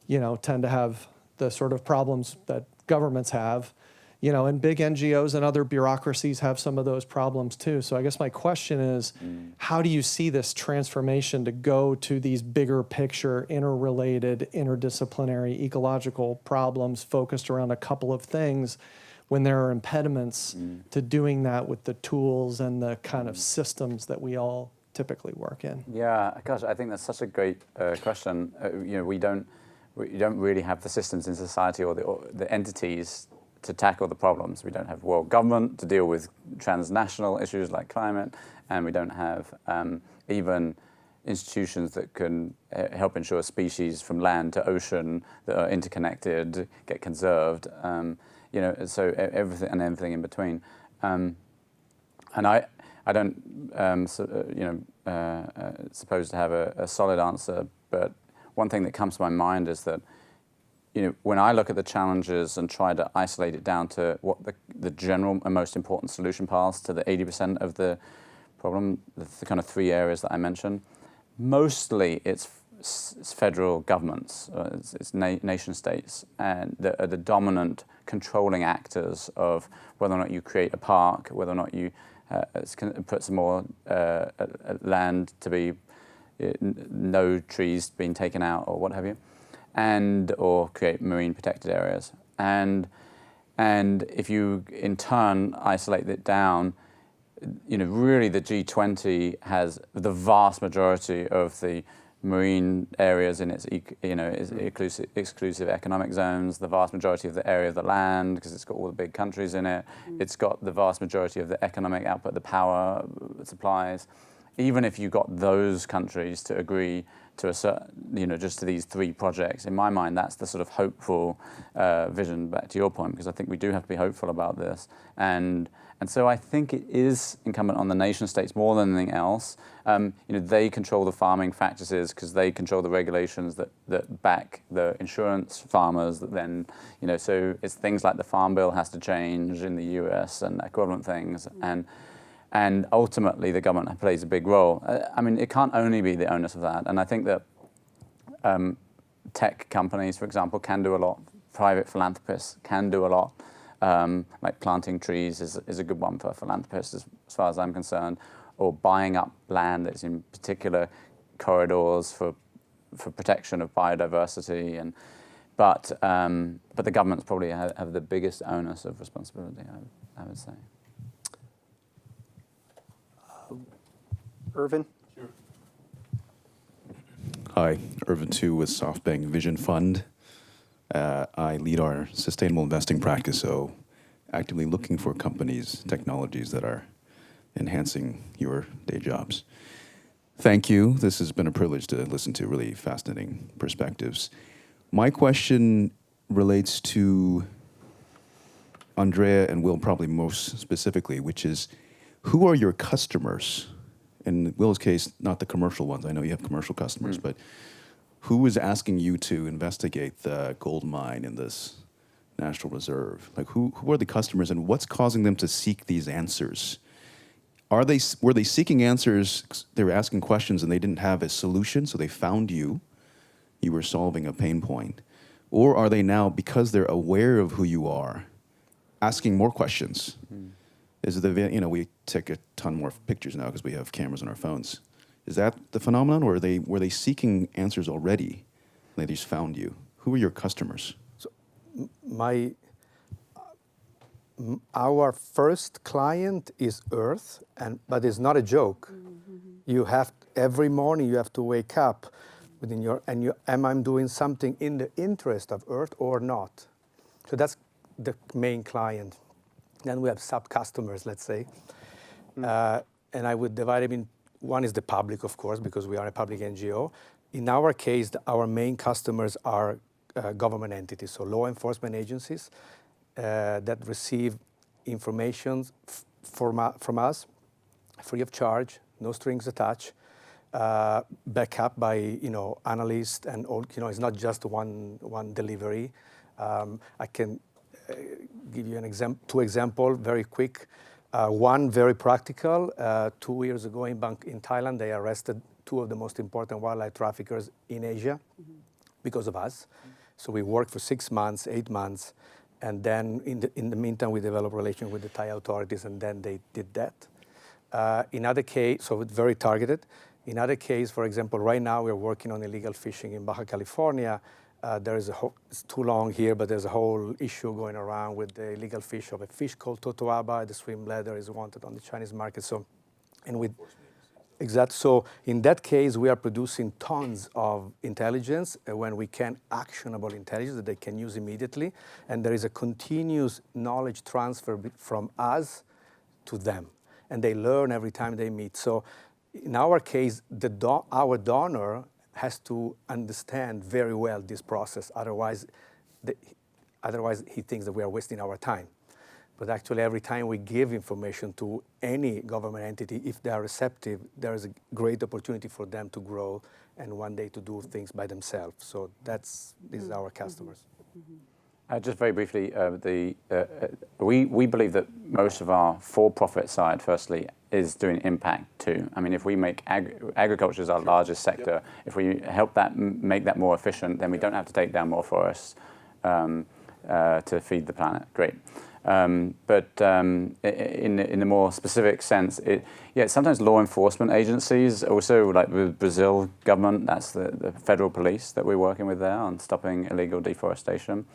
tend to have the sort of problems that governments have, and big NGOs and other bureaucracies have some of those problems too. So I guess my question is, how do you see this transformation to go to these bigger picture, interrelated, interdisciplinary, ecological problems focused around a couple of things when there are impediments to doing that with the tools and the kind of systems that we all typically work in? Yeah, gosh, I think that's such a great question. We don't really have the systems in society or the entities to tackle the problems. We don't have world government to deal with transnational issues like climate, and we don't have even institutions that can help ensure species from land to ocean that are interconnected get conserved. So everything in between. And I don't suppose to have a solid answer, but one thing that comes to my mind is that when I look at the challenges and try to isolate it down to what the general and most important solution paths to the 80% of the problem, the kind of 3 areas that I mentioned, mostly it's federal governments, it's nation states, and the dominant controlling actors of whether or not you create a park, whether or not you put some more land to be no trees being taken out or what have you. and or create marine protected areas. And if you in turn isolate it down, really the G20 has the vast majority of the marine areas in its exclusive economic zones, the vast majority of the area of the land, because it's got all the big countries in it. It's got the vast majority of the economic output, the power supplies. Even if you got those countries to agree to a certain, just to these 3 projects, in my mind, that's the sort of hopeful vision, back to your point, because I think we do have to be hopeful about this. And so I think it is incumbent on the nation states more than anything else. They control the farming practices because they control the regulations that back the insurance farmers that then, so it's things like the Farm Bill has to change in the US and equivalent things. And ultimately, the government plays a big role. It can't only be the onus of that. And I think that tech companies, for example, can do a lot. Private philanthropists can do a lot. Like planting trees is a good one for philanthropists, as far as I'm concerned, or buying up land that's in particular corridors for protection of biodiversity. But the governments probably have the biggest onus of responsibility, I would say. Irvin? Sure. Hi, Irvin Tu with SoftBank Vision Fund. I lead our sustainable investing practice, so actively looking for companies, technologies that are enhancing your day jobs. Thank you. This has been a privilege to listen to really fascinating perspectives. My question relates to Andrea and Will probably most specifically, which is, who are your customers? In Will's case, not the commercial ones. I know you have commercial customers, but who is asking you to investigate the gold mine in this national reserve? Like, who are the customers, and what's causing them to seek these answers? Were they seeking answers? They were asking questions and they didn't have a solution, so they found you. You were solving a pain point, or are they now, because they're aware of who you are, asking more questions? Is it we take a ton more pictures now because we have cameras on our phones. Is that the phenomenon, or were they seeking answers already? They just found you. Who are your customers? So, our first client is Earth, but it's not a joke. You have every morning you have to wake up am I doing something in the interest of Earth or not? So that's the main client. Then we have sub-customers, let's say. And I would divide them in, one is the public, of course, because we are a public NGO. In our case, our main customers are government entities, so law enforcement agencies that receive information from us free of charge, no strings attached, backed up by analysts and all. It's not just one delivery. I can give you two examples, very quick. One very practical. 2 years ago in Thailand, they arrested 2 of the most important wildlife traffickers in Asia because of us. So we worked for 6 months, 8 months, and then in the meantime, we developed a relation with the Thai authorities, and then they did that. In other case, so it's very targeted. In other case, for example, right now we're working on illegal fishing in Baja California. It's too long here, but there's a whole issue going around with the illegal fish of a fish called totoaba. The swim bladder is wanted on the Chinese market. So in that case, we are producing tons of intelligence when we can, actionable intelligence that they can use immediately. And there is a continuous knowledge transfer from us to them. And they learn every time they meet. So in our case, our donor has to understand very well this process. Otherwise, he thinks that we are wasting our time. But actually, every time we give information to any government entity, if they are receptive, there is a great opportunity for them to grow and one day to do things by themselves. So these are our customers. Just very briefly, we believe that most of our for-profit side, firstly, is doing impact too. I mean, if we make agriculture is our largest sector, if we help make that more efficient, then we don't have to take down more forests to feed the planet. Great. In the more specific sense, sometimes law enforcement agencies, also like the Brazil government, that's the federal police that we're working with there on stopping illegal deforestation,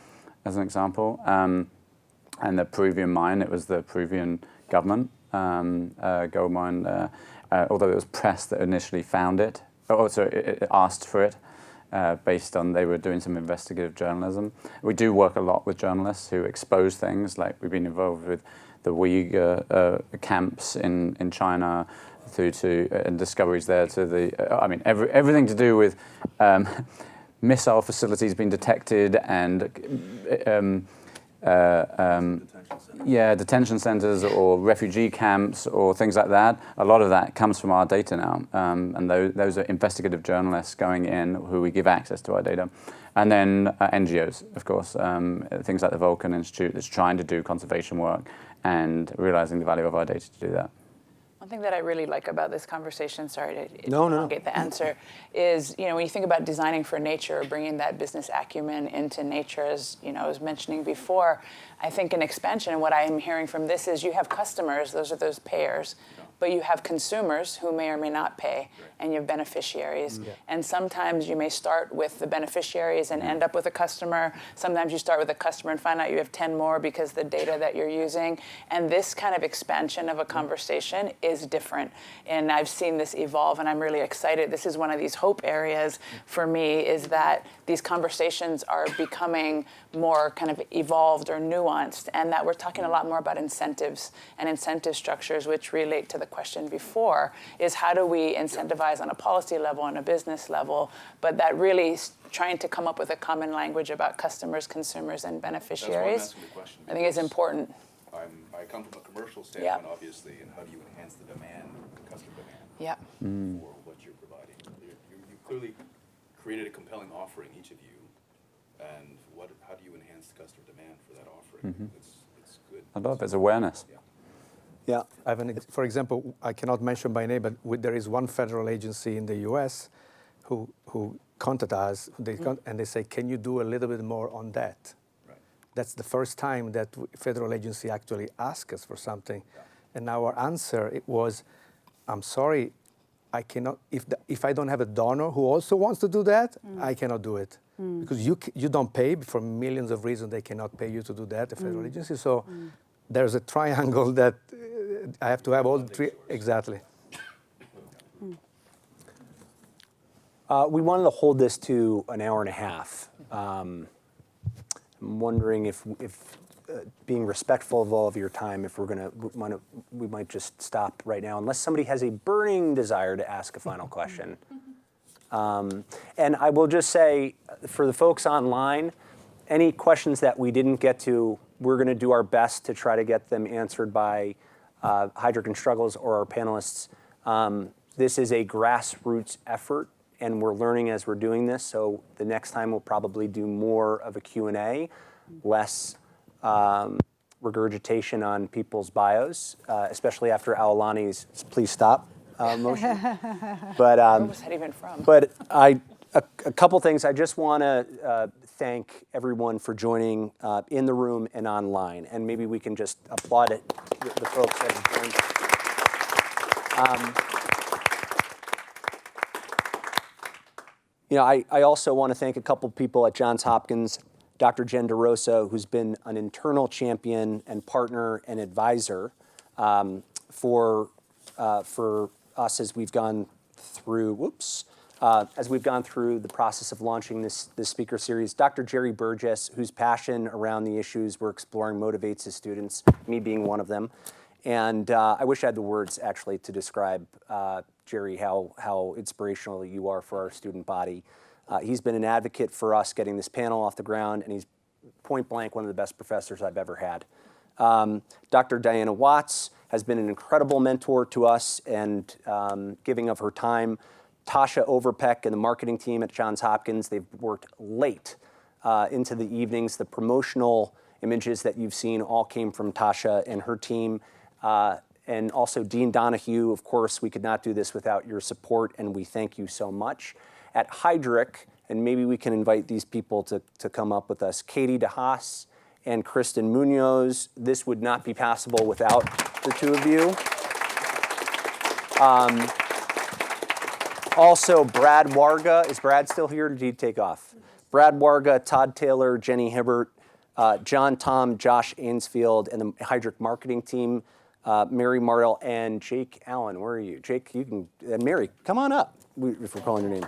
as an example. And the Peruvian mine, it was the Peruvian government gold mine, although it was press that initially found it, it asked for it. Based on they were doing some investigative journalism. We do work a lot with journalists who expose things, like we've been involved with the Uyghur camps in China through to and discoveries there to everything to do with missile facilities being detected and detention centers or refugee camps or things like that. A lot of that comes from our data now, and those are investigative journalists going in who we give access to our data. And then NGOs, of course, things like the Vulcan Institute that's trying to do conservation work and realizing the value of our data to do that. One thing that I really like about this conversation, sorry to No. elongate the answer, is when you think about designing for nature, bringing that business acumen into nature, as I was mentioning before, I think an expansion, and what I'm hearing from this is you have customers, those are those payers, but you have consumers who may or may not pay, and you have beneficiaries. And sometimes you may start with the beneficiaries and end up with a customer. Sometimes you start with a customer and find out you have 10 more because the data that you're using. And this kind of expansion of a conversation is different. And I've seen this evolve, and I'm really excited. This is one of these hope areas for me, is that these conversations are becoming more kind of evolved or nuanced, and that we're talking a lot more about incentives and incentive structures, which relate to the question before, is how do we incentivize on a policy level, on a business level, but that really trying to come up with a common language about customers, consumers, and beneficiaries, That's why I'm asking the question, I think is important. I come from a commercial standpoint, obviously, and how do you enhance the demand, the customer demand, for what you're providing? You clearly created a compelling offering, each of you, and how do you enhance the customer demand for that offering? It's good. A lot of it's awareness. Yeah. For example, I cannot mention by name, but there is one federal agency in the U.S. who contact us, and they say, "Can you do a little bit more on that?" Right. That's the first time that federal agency actually asked us for something, and our answer it was, "I'm sorry, I cannot. If I don't have a donor who also wants to do that, I cannot do it." Because you don't pay for millions of reasons. They cannot pay you to do that, the federal agency. So there's a triangle that I have to have all three exactly. We wanted to hold this to an hour and a half. I'm wondering if being respectful of all of your time, if we might just stop right now, unless somebody has a burning desire to ask a final question. And I will just say, for the folks online, any questions that we didn't get to, we're going to do our best to try to get them answered by Heidrick and Struggles or our panelists. This is a grassroots effort, and we're learning as we're doing this. So the next time we'll probably do more of a Q&A, less regurgitation on people's bios, especially after Aulani's "please stop" motion. But Where was that even from? But a couple things. I just want to thank everyone for joining in the room and online, and maybe we can just applaud the folks that have joined. I also want to thank a couple people at Johns Hopkins, Dr. Jen DeRosa, who's been an internal champion and partner and advisor for us as we've gone through. As we've gone through the process of launching this speaker series. Dr. Jerry Burgess, whose passion around the issues we're exploring motivates his students, me being one of them. And I wish I had the words actually to describe, Jerry, how inspirational you are for our student body. He's been an advocate for us getting this panel off the ground, and he's point blank one of the best professors I've ever had. Dr. Diana Watts has been an incredible mentor to us and giving of her time. Tasha Overpeck and the marketing team at Johns Hopkins, they've worked late into the evenings. The promotional images that you've seen all came from Tasha and her team. And also Dean Donahue, of course, we could not do this without your support, and we thank you so much. At Heidrick, and maybe we can invite these people to come up with us, Katie DeHaas and Kristen Munoz. This would not be possible without the two of you. Also, Brad Warga. Is Brad still here, or did he take off? Brad Warga, Todd Taylor, Jenny Hibbert, John Tom, Josh Ainsfield, and the Hydric marketing team, Mary Martle, and Jake Allen. Where are you? Jake, you can, Mary, come on up if we're calling your name.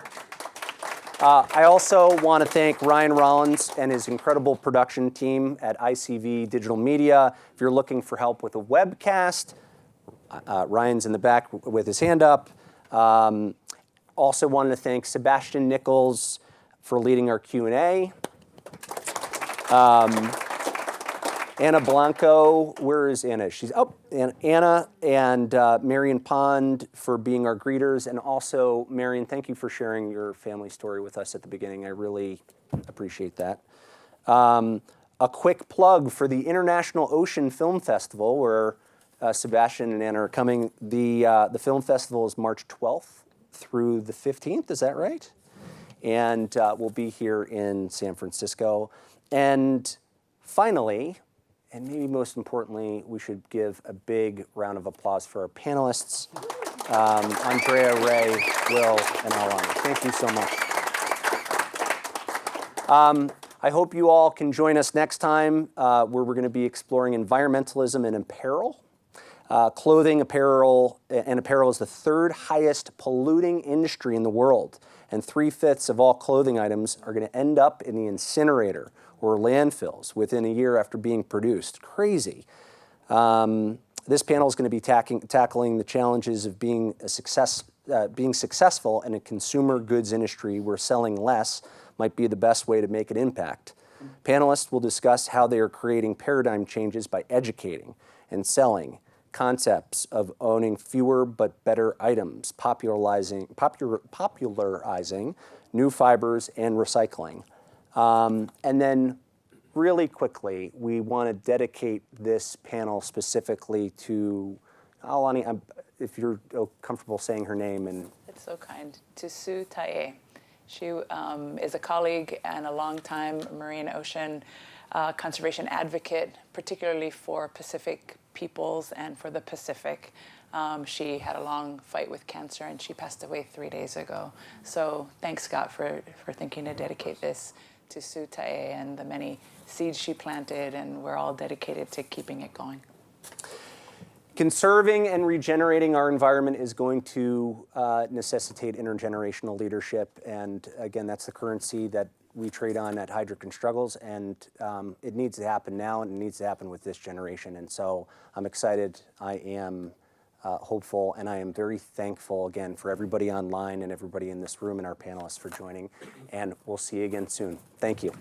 I also want to thank Ryan Rollins and his incredible production team at ICV Digital Media. If you're looking for help with a webcast, Ryan's in the back with his hand up. Also wanted to thank Sebastian Nichols for leading our Q&A. Anna Blanco, where is Anna? She's Anna and Marion Pond for being our greeters, and also Marion, thank you for sharing your family story with us at the beginning. I really appreciate that. A quick plug for the International Ocean Film Festival, where Sebastian and Anna are coming. The film festival is March 12th through the 15th. Is that right? And we'll be here in San Francisco. And finally, and maybe most importantly, we should give a big round of applause for our panelists, Andrea, Ray, Will, and Aulani. Thank you so much. I hope you all can join us next time where we're going to be exploring environmentalism and apparel. Clothing, apparel is the third highest polluting industry in the world, and 3/5 of all clothing items are going to end up in the incinerator or landfills within a year after being produced. Crazy. This panel is going to be tackling the challenges of being successful in a consumer goods industry where selling less might be the best way to make an impact. Panelists will discuss how they are creating paradigm changes by educating and selling concepts of owning fewer but better items, popularizing new fibers and recycling. And then really quickly, we want to dedicate this panel specifically to Aulani, if you're comfortable saying her name. And It's so kind. To Sue Tae. She is a colleague and a longtime marine ocean conservation advocate, particularly for Pacific peoples and for the Pacific. She had a long fight with cancer and she passed away 3 days ago. So thanks, Scott, for thinking to dedicate this to Sue Tae and the many seeds she planted, and we're all dedicated to keeping it going. Conserving and regenerating our environment is going to necessitate intergenerational leadership, and again, that's the currency that we trade on at Hydric and Struggles, and it needs to happen now, and it needs to happen with this generation, and so I'm excited. I am hopeful, and I am very thankful again for everybody online and everybody in this room and our panelists for joining, and we'll see you again soon. Thank you.